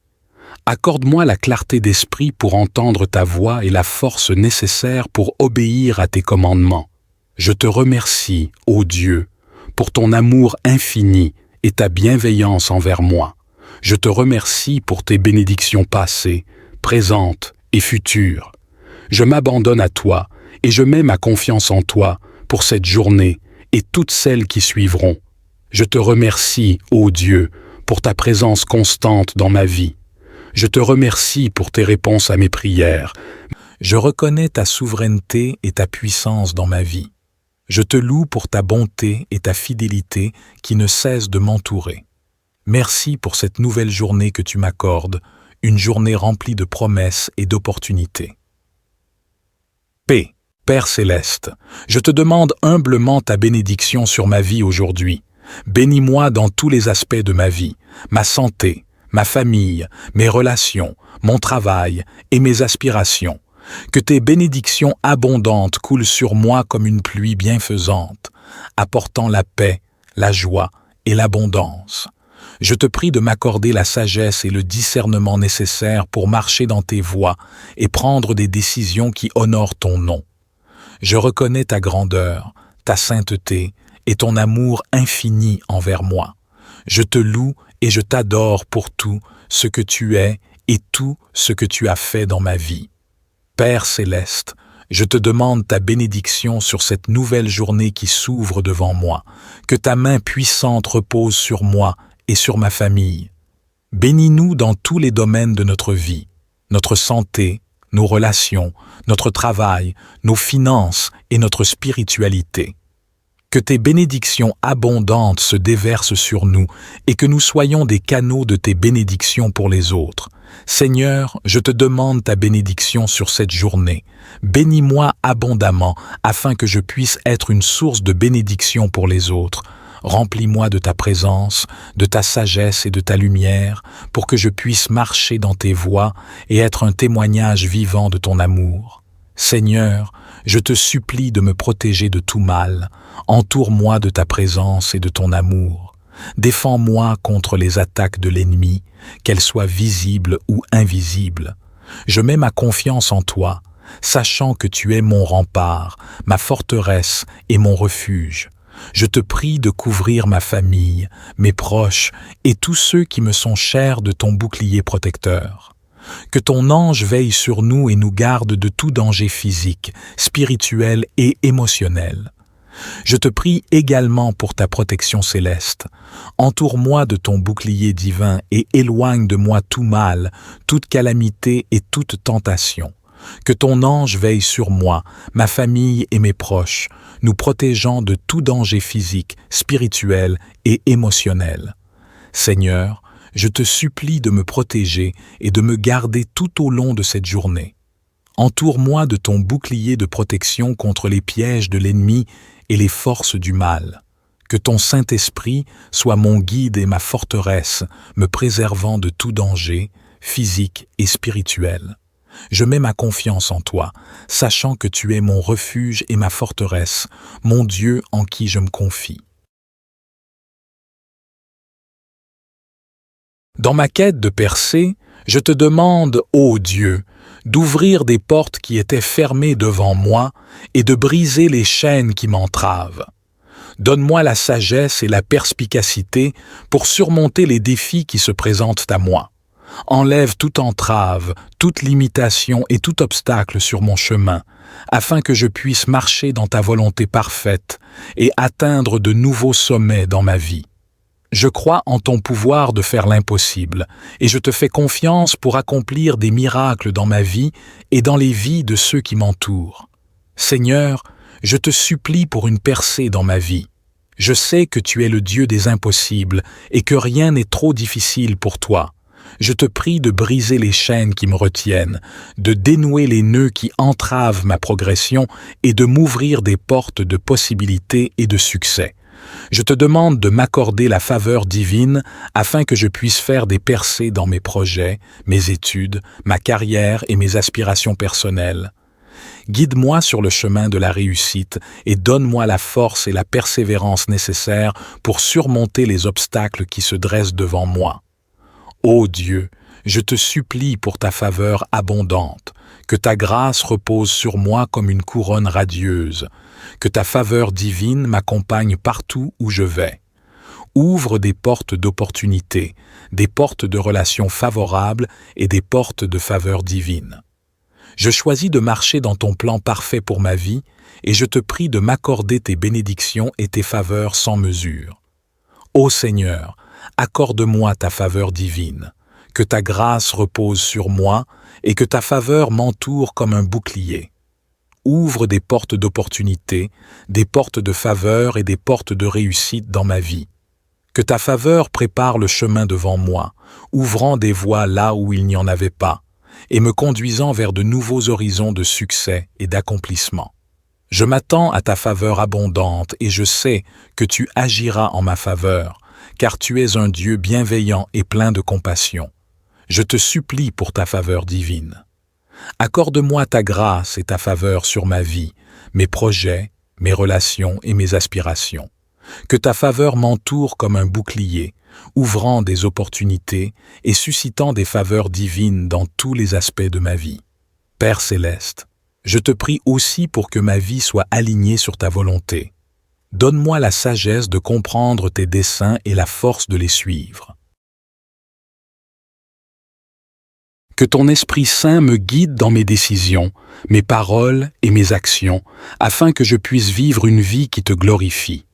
S1: Accorde-moi la clarté d'esprit pour entendre ta voix et la force nécessaire pour obéir à tes commandements. Je te remercie, ô Dieu, pour ton amour infini et ta bienveillance envers moi. Je te remercie pour tes bénédictions passées, présentes et futures. Je m'abandonne à toi et je mets ma confiance en toi pour cette journée et toutes celles qui suivront. Je te remercie, ô Dieu, pour ta présence constante dans ma vie. Je te remercie pour tes réponses à mes prières. Je reconnais ta souveraineté et ta puissance dans ma vie. Je te loue pour ta bonté et ta fidélité qui ne cessent de m'entourer. Merci pour cette nouvelle journée que tu m'accordes, une journée remplie de promesses et d'opportunités. Paix, Père céleste, je te demande humblement ta bénédiction sur ma vie aujourd'hui. Bénis-moi dans tous les aspects de ma vie, ma santé, ma famille, mes relations, mon travail et mes aspirations. Que tes bénédictions abondantes coulent sur moi comme une pluie bienfaisante, apportant la paix, la joie et l'abondance. Je te prie de m'accorder la sagesse et le discernement nécessaires pour marcher dans tes voies et prendre des décisions qui honorent ton nom. Je reconnais ta grandeur, ta sainteté et ton amour infini envers moi. Je te loue et je t'adore pour tout ce que tu es et tout ce que tu as fait dans ma vie. Père céleste, je te demande ta bénédiction sur cette nouvelle journée qui s'ouvre devant moi, que ta main puissante repose sur moi et sur ma famille. Bénis-nous dans tous les domaines de notre vie, notre santé, nos relations, notre travail, nos finances et notre spiritualité. Que tes bénédictions abondantes se déversent sur nous et que nous soyons des canaux de tes bénédictions pour les autres. Seigneur, je te demande ta bénédiction sur cette journée. Bénis-moi abondamment afin que je puisse être une source de bénédiction pour les autres. Remplis-moi de ta présence, de ta sagesse et de ta lumière pour que je puisse marcher dans tes voies et être un témoignage vivant de ton amour. Seigneur, je te supplie de me protéger de tout mal. Entoure-moi de ta présence et de ton amour. Défends-moi contre les attaques de l'ennemi, qu'elles soient visibles ou invisibles. Je mets ma confiance en toi, sachant que tu es mon rempart, ma forteresse et mon refuge. Je te prie de couvrir ma famille, mes proches et tous ceux qui me sont chers de ton bouclier protecteur. Que ton ange veille sur nous et nous garde de tout danger physique, spirituel et émotionnel. Je te prie également pour ta protection céleste. Entoure-moi de ton bouclier divin et éloigne de moi tout mal, toute calamité et toute tentation. Que ton ange veille sur moi, ma famille et mes proches, nous protégeant de tout danger physique, spirituel et émotionnel. Seigneur, je te supplie de me protéger et de me garder tout au long de cette journée. Entoure-moi de ton bouclier de protection contre les pièges de l'ennemi et les forces du mal. Que ton Saint-Esprit soit mon guide et ma forteresse, me préservant de tout danger, physique et spirituel. Je mets ma confiance en toi, sachant que tu es mon refuge et ma forteresse, mon Dieu en qui je me confie. Dans ma quête de percée, je te demande, ô Dieu, d'ouvrir des portes qui étaient fermées devant moi et de briser les chaînes qui m'entravent. Donne-moi la sagesse et la perspicacité pour surmonter les défis qui se présentent à moi. Enlève toute entrave, toute limitation et tout obstacle sur mon chemin, afin que je puisse marcher dans ta volonté parfaite et atteindre de nouveaux sommets dans ma vie. Je crois en ton pouvoir de faire l'impossible, et je te fais confiance pour accomplir des miracles dans ma vie et dans les vies de ceux qui m'entourent. Seigneur, je te supplie pour une percée dans ma vie. Je sais que tu es le Dieu des impossibles et que rien n'est trop difficile pour toi. Je te prie de briser les chaînes qui me retiennent, de dénouer les nœuds qui entravent ma progression et de m'ouvrir des portes de possibilités et de succès. Je te demande de m'accorder la faveur divine afin que je puisse faire des percées dans mes projets, mes études, ma carrière et mes aspirations personnelles. Guide-moi sur le chemin de la réussite et donne-moi la force et la persévérance nécessaires pour surmonter les obstacles qui se dressent devant moi. Ô Dieu, je te supplie pour ta faveur abondante, que ta grâce repose sur moi comme une couronne radieuse, que ta faveur divine m'accompagne partout où je vais. Ouvre des portes d'opportunités, des portes de relations favorables et des portes de faveur divine. Je choisis de marcher dans ton plan parfait pour ma vie et je te prie de m'accorder tes bénédictions et tes faveurs sans mesure. Ô Seigneur, accorde-moi ta faveur divine, que ta grâce repose sur moi et que ta faveur m'entoure comme un bouclier. Ouvre des portes d'opportunité, des portes de faveur et des portes de réussite dans ma vie. Que ta faveur prépare le chemin devant moi, ouvrant des voies là où il n'y en avait pas, et me conduisant vers de nouveaux horizons de succès et d'accomplissement. Je m'attends à ta faveur abondante et je sais que tu agiras en ma faveur, car tu es un Dieu bienveillant et plein de compassion. Je te supplie pour ta faveur divine. Accorde-moi ta grâce et ta faveur sur ma vie, mes projets, mes relations et mes aspirations. Que ta faveur m'entoure comme un bouclier, ouvrant des opportunités et suscitant des faveurs divines dans tous les aspects de ma vie. Père céleste, je te prie aussi pour que ma vie soit alignée sur ta volonté. Donne-moi la sagesse de comprendre tes desseins et la force de les suivre. Que ton Esprit Saint me guide dans mes décisions, mes paroles et mes actions, afin que je puisse vivre une vie qui te glorifie.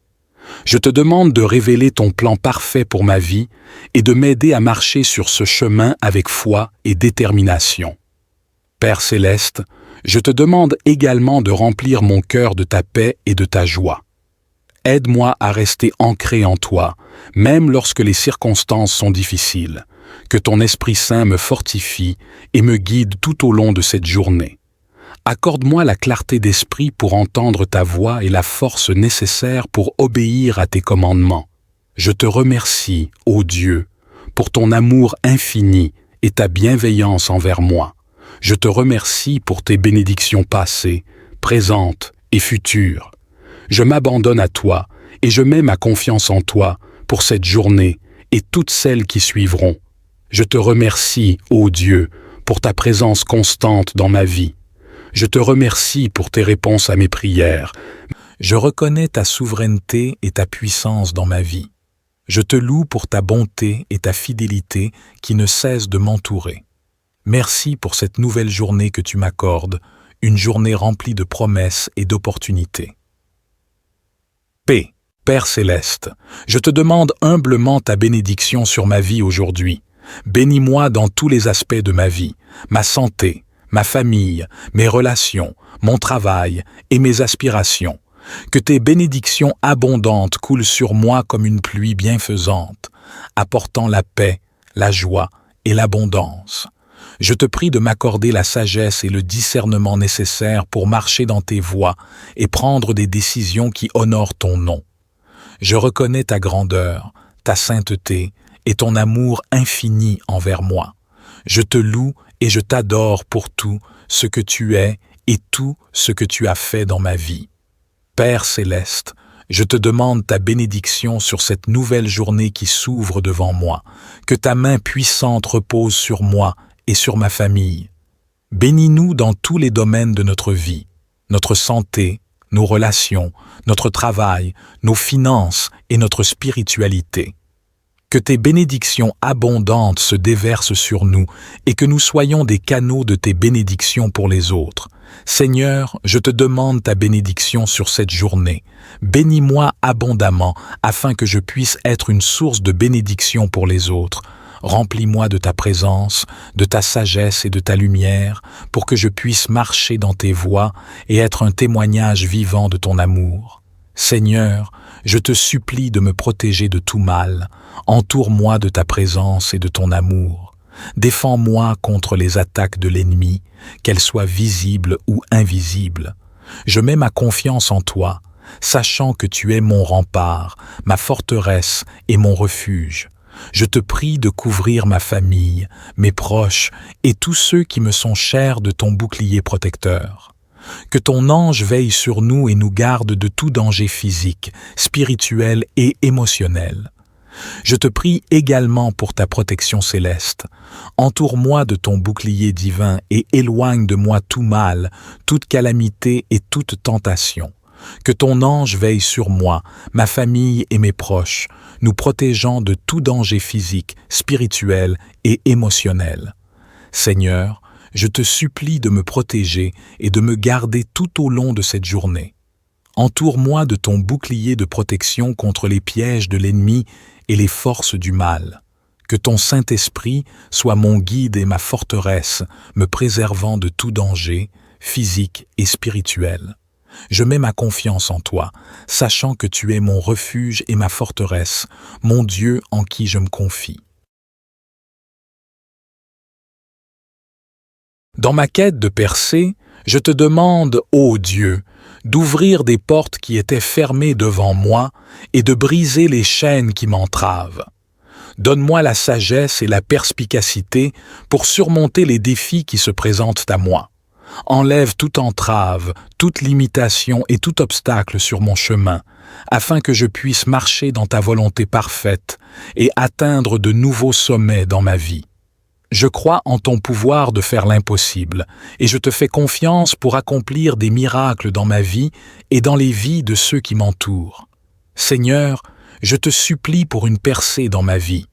S1: Je te demande de révéler ton plan parfait pour ma vie et de m'aider à marcher sur ce chemin avec foi et détermination. Père céleste, je te demande également de remplir mon cœur de ta paix et de ta joie. Aide-moi à rester ancré en toi, même lorsque les circonstances sont difficiles. Que ton Esprit Saint me fortifie et me guide tout au long de cette journée. Accorde-moi la clarté d'esprit pour entendre ta voix et la force nécessaire pour obéir à tes commandements. Je te remercie, ô Dieu, pour ton amour infini et ta bienveillance envers moi. Je te remercie pour tes bénédictions passées, présentes et futures. Je m'abandonne à toi et je mets ma confiance en toi pour cette journée et toutes celles qui suivront. Je te remercie, ô Dieu, pour ta présence constante dans ma vie. Je te remercie pour tes réponses à mes prières. Je reconnais ta souveraineté et ta puissance dans ma vie. Je te loue pour ta bonté et ta fidélité qui ne cessent de m'entourer. Merci pour cette nouvelle journée que tu m'accordes, une journée remplie de promesses et d'opportunités. P. Père céleste, je te demande humblement ta bénédiction sur ma vie aujourd'hui. Bénis-moi dans tous les aspects de ma vie, ma santé, ma famille, mes relations, mon travail et mes aspirations. Que tes bénédictions abondantes coulent sur moi comme une pluie bienfaisante, apportant la paix, la joie et l'abondance. Je te prie de m'accorder la sagesse et le discernement nécessaires pour marcher dans tes voies et prendre des décisions qui honorent ton nom. Je reconnais ta grandeur, ta sainteté et ton amour infini envers moi. Je te loue et je t'adore pour tout ce que tu es et tout ce que tu as fait dans ma vie. Père céleste, je te demande ta bénédiction sur cette nouvelle journée qui s'ouvre devant moi, que ta main puissante repose sur moi et sur ma famille. Bénis-nous dans tous les domaines de notre vie, notre santé, nos relations, notre travail, nos finances et notre spiritualité. Que tes bénédictions abondantes se déversent sur nous et que nous soyons des canaux de tes bénédictions pour les autres. Seigneur, je te demande ta bénédiction sur cette journée. Bénis-moi abondamment afin que je puisse être une source de bénédiction pour les autres. Remplis-moi de ta présence, de ta sagesse et de ta lumière pour que je puisse marcher dans tes voies et être un témoignage vivant de ton amour. Seigneur, je te supplie de me protéger de tout mal. Entoure-moi de ta présence et de ton amour. Défends-moi contre les attaques de l'ennemi, qu'elles soient visibles ou invisibles. Je mets ma confiance en toi, sachant que tu es mon rempart, ma forteresse et mon refuge. Je te prie de couvrir ma famille, mes proches et tous ceux qui me sont chers de ton bouclier protecteur. Que ton ange veille sur nous et nous garde de tout danger physique, spirituel et émotionnel. Je te prie également pour ta protection céleste. Entoure-moi de ton bouclier divin et éloigne de moi tout mal, toute calamité et toute tentation. Que ton ange veille sur moi, ma famille et mes proches, nous protégeant de tout danger physique, spirituel et émotionnel. Seigneur, je te supplie de me protéger et de me garder tout au long de cette journée. Entoure-moi de ton bouclier de protection contre les pièges de l'ennemi et les forces du mal. Que ton Saint-Esprit soit mon guide et ma forteresse, me préservant de tout danger, physique et spirituel. Je mets ma confiance en toi, sachant que tu es mon refuge et ma forteresse, mon Dieu en qui je me confie. Dans ma quête de percée, je te demande, ô Dieu, d'ouvrir des portes qui étaient fermées devant moi et de briser les chaînes qui m'entravent. Donne-moi la sagesse et la perspicacité pour surmonter les défis qui se présentent à moi. Enlève toute entrave, toute limitation et tout obstacle sur mon chemin, afin que je puisse marcher dans ta volonté parfaite et atteindre de nouveaux sommets dans ma vie. Je crois en ton pouvoir de faire l'impossible, et je te fais confiance pour accomplir des miracles dans ma vie et dans les vies de ceux qui m'entourent. Seigneur, je te supplie pour une percée dans ma vie.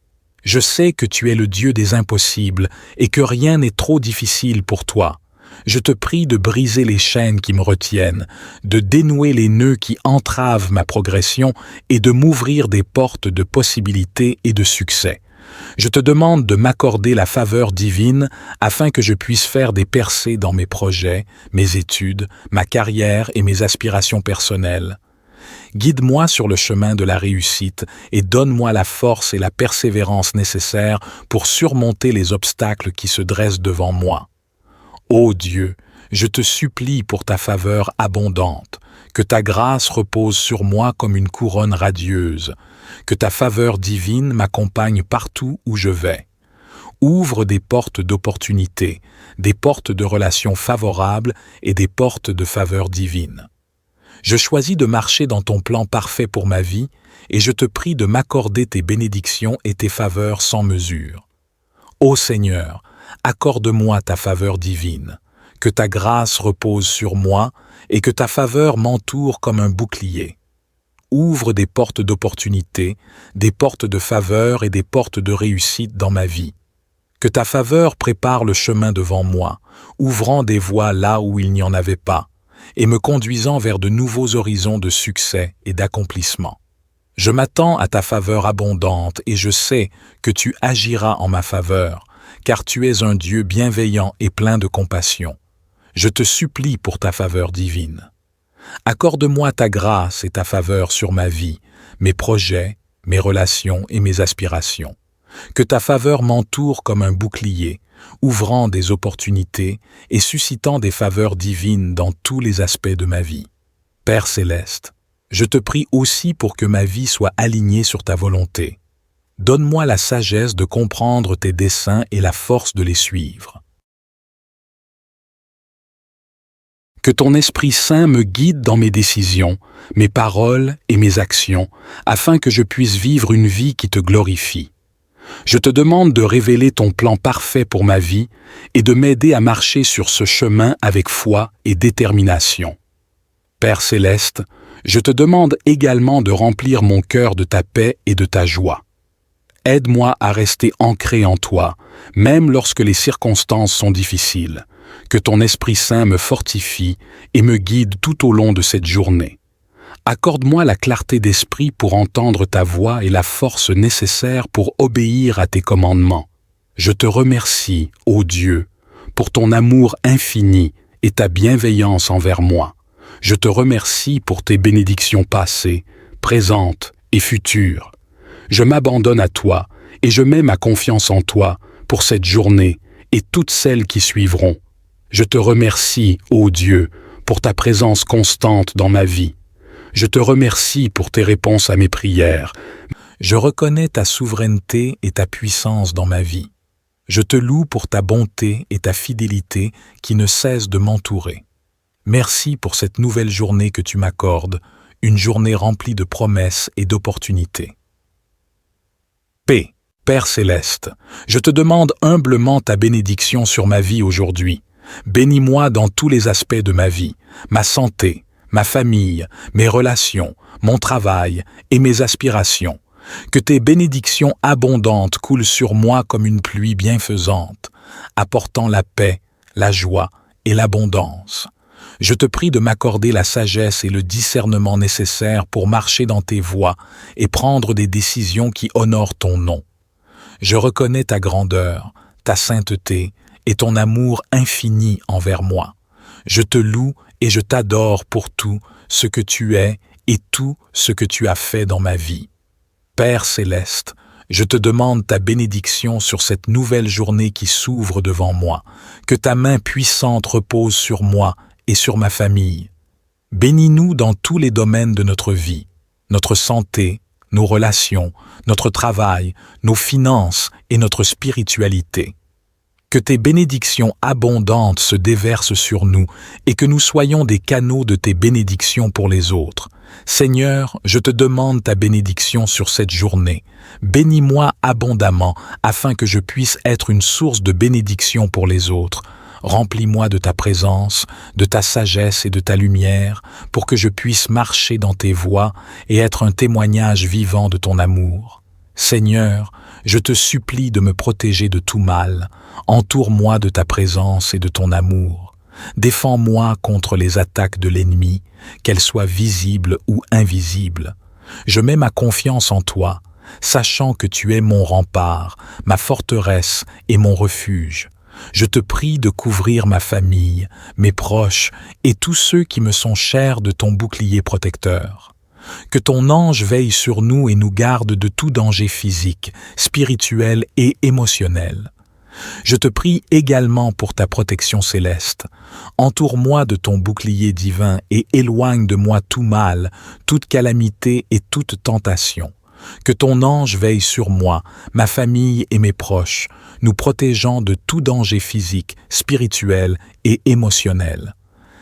S1: Je sais que tu es le Dieu des impossibles et que rien n'est trop difficile pour toi. Je te prie de briser les chaînes qui me retiennent, de dénouer les nœuds qui entravent ma progression et de m'ouvrir des portes de possibilités et de succès. Je te demande de m'accorder la faveur divine afin que je puisse faire des percées dans mes projets, mes études, ma carrière et mes aspirations personnelles. Guide-moi sur le chemin de la réussite et donne-moi la force et la persévérance nécessaires pour surmonter les obstacles qui se dressent devant moi. Ô Dieu, je te supplie pour ta faveur abondante, que ta grâce repose sur moi comme une couronne radieuse, que ta faveur divine m'accompagne partout où je vais. Ouvre des portes d'opportunité, des portes de relations favorables et des portes de faveur divine. Je choisis de marcher dans ton plan parfait pour ma vie et je te prie de m'accorder tes bénédictions et tes faveurs sans mesure. Ô Seigneur, accorde-moi ta faveur divine, que ta grâce repose sur moi et que ta faveur m'entoure comme un bouclier. Ouvre des portes d'opportunité, des portes de faveur et des portes de réussite dans ma vie. Que ta faveur prépare le chemin devant moi, ouvrant des voies là où il n'y en avait pas, et me conduisant vers de nouveaux horizons de succès et d'accomplissement. Je m'attends à ta faveur abondante et je sais que tu agiras en ma faveur, car tu es un Dieu bienveillant et plein de compassion. Je te supplie pour ta faveur divine. Accorde-moi ta grâce et ta faveur sur ma vie, mes projets, mes relations et mes aspirations. Que ta faveur m'entoure comme un bouclier, ouvrant des opportunités et suscitant des faveurs divines dans tous les aspects de ma vie. Père céleste, je te prie aussi pour que ma vie soit alignée sur ta volonté. Donne-moi la sagesse de comprendre tes desseins et la force de les suivre. Que ton Esprit Saint me guide dans mes décisions, mes paroles et mes actions, afin que je puisse vivre une vie qui te glorifie. Je te demande de révéler ton plan parfait pour ma vie et de m'aider à marcher sur ce chemin avec foi et détermination. Père céleste, je te demande également de remplir mon cœur de ta paix et de ta joie. Aide-moi à rester ancré en toi, même lorsque les circonstances sont difficiles. Que ton Esprit Saint me fortifie et me guide tout au long de cette journée. Accorde-moi la clarté d'esprit pour entendre ta voix et la force nécessaire pour obéir à tes commandements. Je te remercie, ô Dieu, pour ton amour infini et ta bienveillance envers moi. Je te remercie pour tes bénédictions passées, présentes et futures. Je m'abandonne à toi et je mets ma confiance en toi pour cette journée et toutes celles qui suivront. Je te remercie, ô Dieu, pour ta présence constante dans ma vie. Je te remercie pour tes réponses à mes prières. Je reconnais ta souveraineté et ta puissance dans ma vie. Je te loue pour ta bonté et ta fidélité qui ne cessent de m'entourer. Merci pour cette nouvelle journée que tu m'accordes, une journée remplie de promesses et d'opportunités. Paix, Père céleste, je te demande humblement ta bénédiction sur ma vie aujourd'hui. Bénis-moi dans tous les aspects de ma vie, ma santé, ma famille, mes relations, mon travail et mes aspirations. Que tes bénédictions abondantes coulent sur moi comme une pluie bienfaisante, apportant la paix, la joie et l'abondance. Je te prie de m'accorder la sagesse et le discernement nécessaires pour marcher dans tes voies et prendre des décisions qui honorent ton nom. Je reconnais ta grandeur, ta sainteté et ton amour infini envers moi. Je te loue et je t'adore pour tout ce que tu es et tout ce que tu as fait dans ma vie. Père céleste, je te demande ta bénédiction sur cette nouvelle journée qui s'ouvre devant moi. Que ta main puissante repose sur moi et sur ma famille. Bénis-nous dans tous les domaines de notre vie, notre santé, nos relations, notre travail, nos finances et notre spiritualité. Que tes bénédictions abondantes se déversent sur nous et que nous soyons des canaux de tes bénédictions pour les autres. Seigneur, je te demande ta bénédiction sur cette journée. Bénis-moi abondamment afin que je puisse être une source de bénédiction pour les autres. Remplis-moi de ta présence, de ta sagesse et de ta lumière pour que je puisse marcher dans tes voies et être un témoignage vivant de ton amour. Seigneur, je te supplie de me protéger de tout mal. Entoure-moi de ta présence et de ton amour. Défends-moi contre les attaques de l'ennemi, qu'elles soient visibles ou invisibles. Je mets ma confiance en toi, sachant que tu es mon rempart, ma forteresse et mon refuge. Je te prie de couvrir ma famille, mes proches et tous ceux qui me sont chers de ton bouclier protecteur. Que ton ange veille sur nous et nous garde de tout danger physique, spirituel et émotionnel. Je te prie également pour ta protection céleste. Entoure-moi de ton bouclier divin et éloigne de moi tout mal, toute calamité et toute tentation. Que ton ange veille sur moi, ma famille et mes proches, nous protégeant de tout danger physique, spirituel et émotionnel.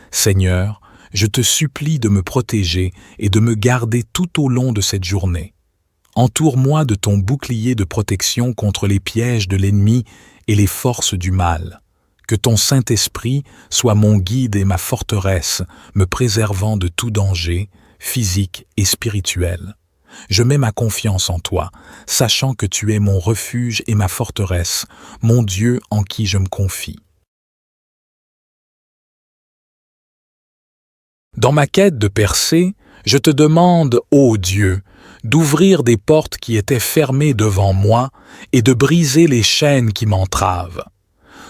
S1: Seigneur, je te supplie de me protéger et de me garder tout au long de cette journée. Entoure-moi de ton bouclier de protection contre les pièges de l'ennemi et les forces du mal. Que ton Saint-Esprit soit mon guide et ma forteresse, me préservant de tout danger, physique et spirituel. Je mets ma confiance en toi, sachant que tu es mon refuge et ma forteresse, mon Dieu en qui je me confie. Dans ma quête de percée, je te demande, ô Dieu, d'ouvrir des portes qui étaient fermées devant moi et de briser les chaînes qui m'entravent.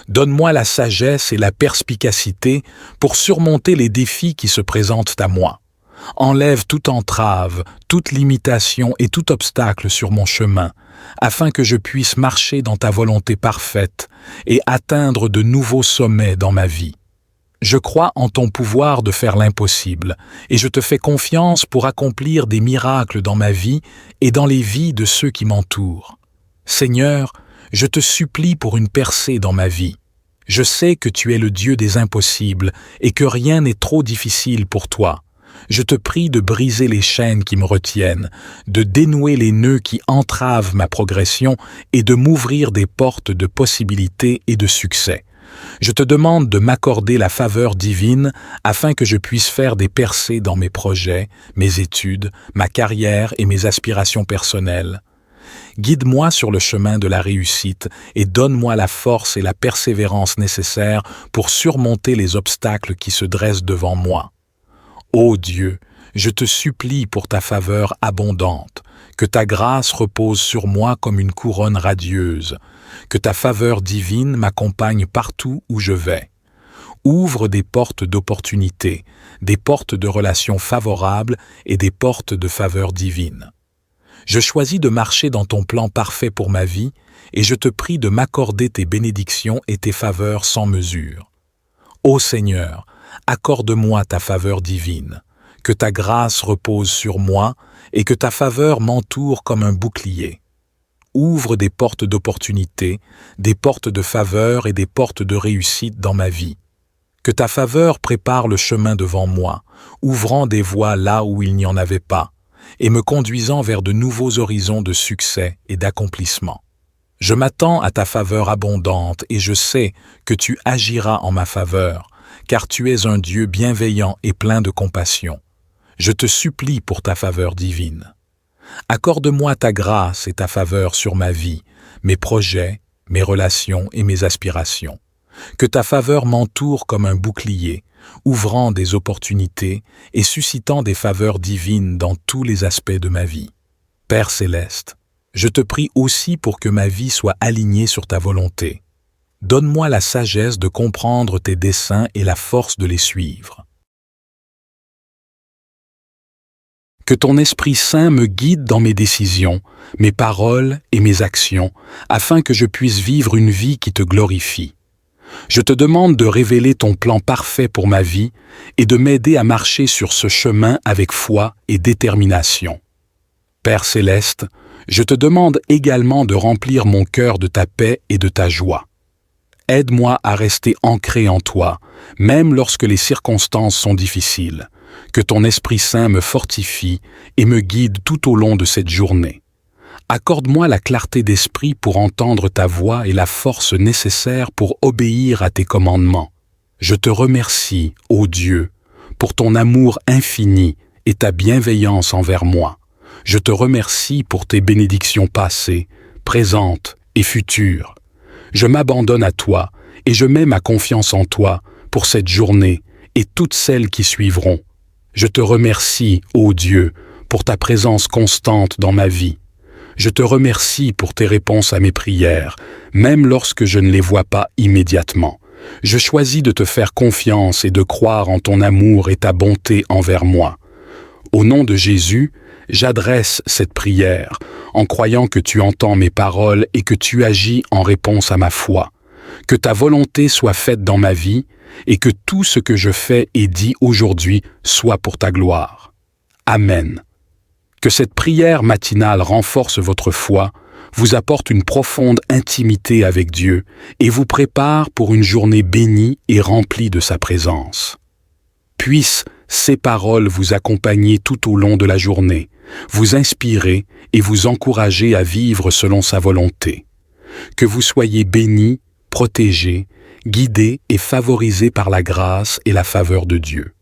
S1: Donne-moi la sagesse et la perspicacité pour surmonter les défis qui se présentent à moi. Enlève toute entrave, toute limitation et tout obstacle sur mon chemin, afin que je puisse marcher dans ta volonté parfaite et atteindre de nouveaux sommets dans ma vie. Je crois en ton pouvoir de faire l'impossible, et je te fais confiance pour accomplir des miracles dans ma vie et dans les vies de ceux qui m'entourent. Seigneur, je te supplie pour une percée dans ma vie. Je sais que tu es le Dieu des impossibles et que rien n'est trop difficile pour toi. Je te prie de briser les chaînes qui me retiennent, de dénouer les nœuds qui entravent ma progression et de m'ouvrir des portes de possibilités et de succès. Je te demande de m'accorder la faveur divine afin que je puisse faire des percées dans mes projets, mes études, ma carrière et mes aspirations personnelles. Guide-moi sur le chemin de la réussite et donne-moi la force et la persévérance nécessaires pour surmonter les obstacles qui se dressent devant moi. Ô Dieu, je te supplie pour ta faveur abondante, que ta grâce repose sur moi comme une couronne radieuse, que ta faveur divine m'accompagne partout où je vais. Ouvre des portes d'opportunités, des portes de relations favorables et des portes de faveur divine. Je choisis de marcher dans ton plan parfait pour ma vie et je te prie de m'accorder tes bénédictions et tes faveurs sans mesure. Ô Seigneur, accorde-moi ta faveur divine, que ta grâce repose sur moi et que ta faveur m'entoure comme un bouclier. Ouvre des portes d'opportunité, des portes de faveur et des portes de réussite dans ma vie. Que ta faveur prépare le chemin devant moi, ouvrant des voies là où il n'y en avait pas, et me conduisant vers de nouveaux horizons de succès et d'accomplissement. Je m'attends à ta faveur abondante et je sais que tu agiras en ma faveur, car tu es un Dieu bienveillant et plein de compassion. Je te supplie pour ta faveur divine. Accorde-moi ta grâce et ta faveur sur ma vie, mes projets, mes relations et mes aspirations. Que ta faveur m'entoure comme un bouclier, ouvrant des opportunités et suscitant des faveurs divines dans tous les aspects de ma vie. Père céleste, je te prie aussi pour que ma vie soit alignée sur ta volonté. Donne-moi la sagesse de comprendre tes desseins et la force de les suivre. Que ton Esprit Saint me guide dans mes décisions, mes paroles et mes actions, afin que je puisse vivre une vie qui te glorifie. Je te demande de révéler ton plan parfait pour ma vie et de m'aider à marcher sur ce chemin avec foi et détermination. Père céleste, je te demande également de remplir mon cœur de ta paix et de ta joie. Aide-moi à rester ancré en toi, même lorsque les circonstances sont difficiles. Que ton Esprit Saint me fortifie et me guide tout au long de cette journée. Accorde-moi la clarté d'esprit pour entendre ta voix et la force nécessaire pour obéir à tes commandements. Je te remercie, ô Dieu, pour ton amour infini et ta bienveillance envers moi. Je te remercie pour tes bénédictions passées, présentes et futures. Je m'abandonne à toi et je mets ma confiance en toi pour cette journée et toutes celles qui suivront. Je te remercie, ô Dieu, pour ta présence constante dans ma vie. Je te remercie pour tes réponses à mes prières, même lorsque je ne les vois pas immédiatement. Je choisis de te faire confiance et de croire en ton amour et ta bonté envers moi. Au nom de Jésus, j'adresse cette prière en croyant que tu entends mes paroles et que tu agis en réponse à ma foi. Que ta volonté soit faite dans ma vie et que tout ce que je fais et dis aujourd'hui soit pour ta gloire. Amen. Que cette prière matinale renforce votre foi, vous apporte une profonde intimité avec Dieu et vous prépare pour une journée bénie et remplie de sa présence. Puissent ces paroles vous accompagner tout au long de la journée, vous inspirer et vous encourager à vivre selon sa volonté. Que vous soyez bénis, protégés, guidés et favorisés par la grâce et la faveur de Dieu.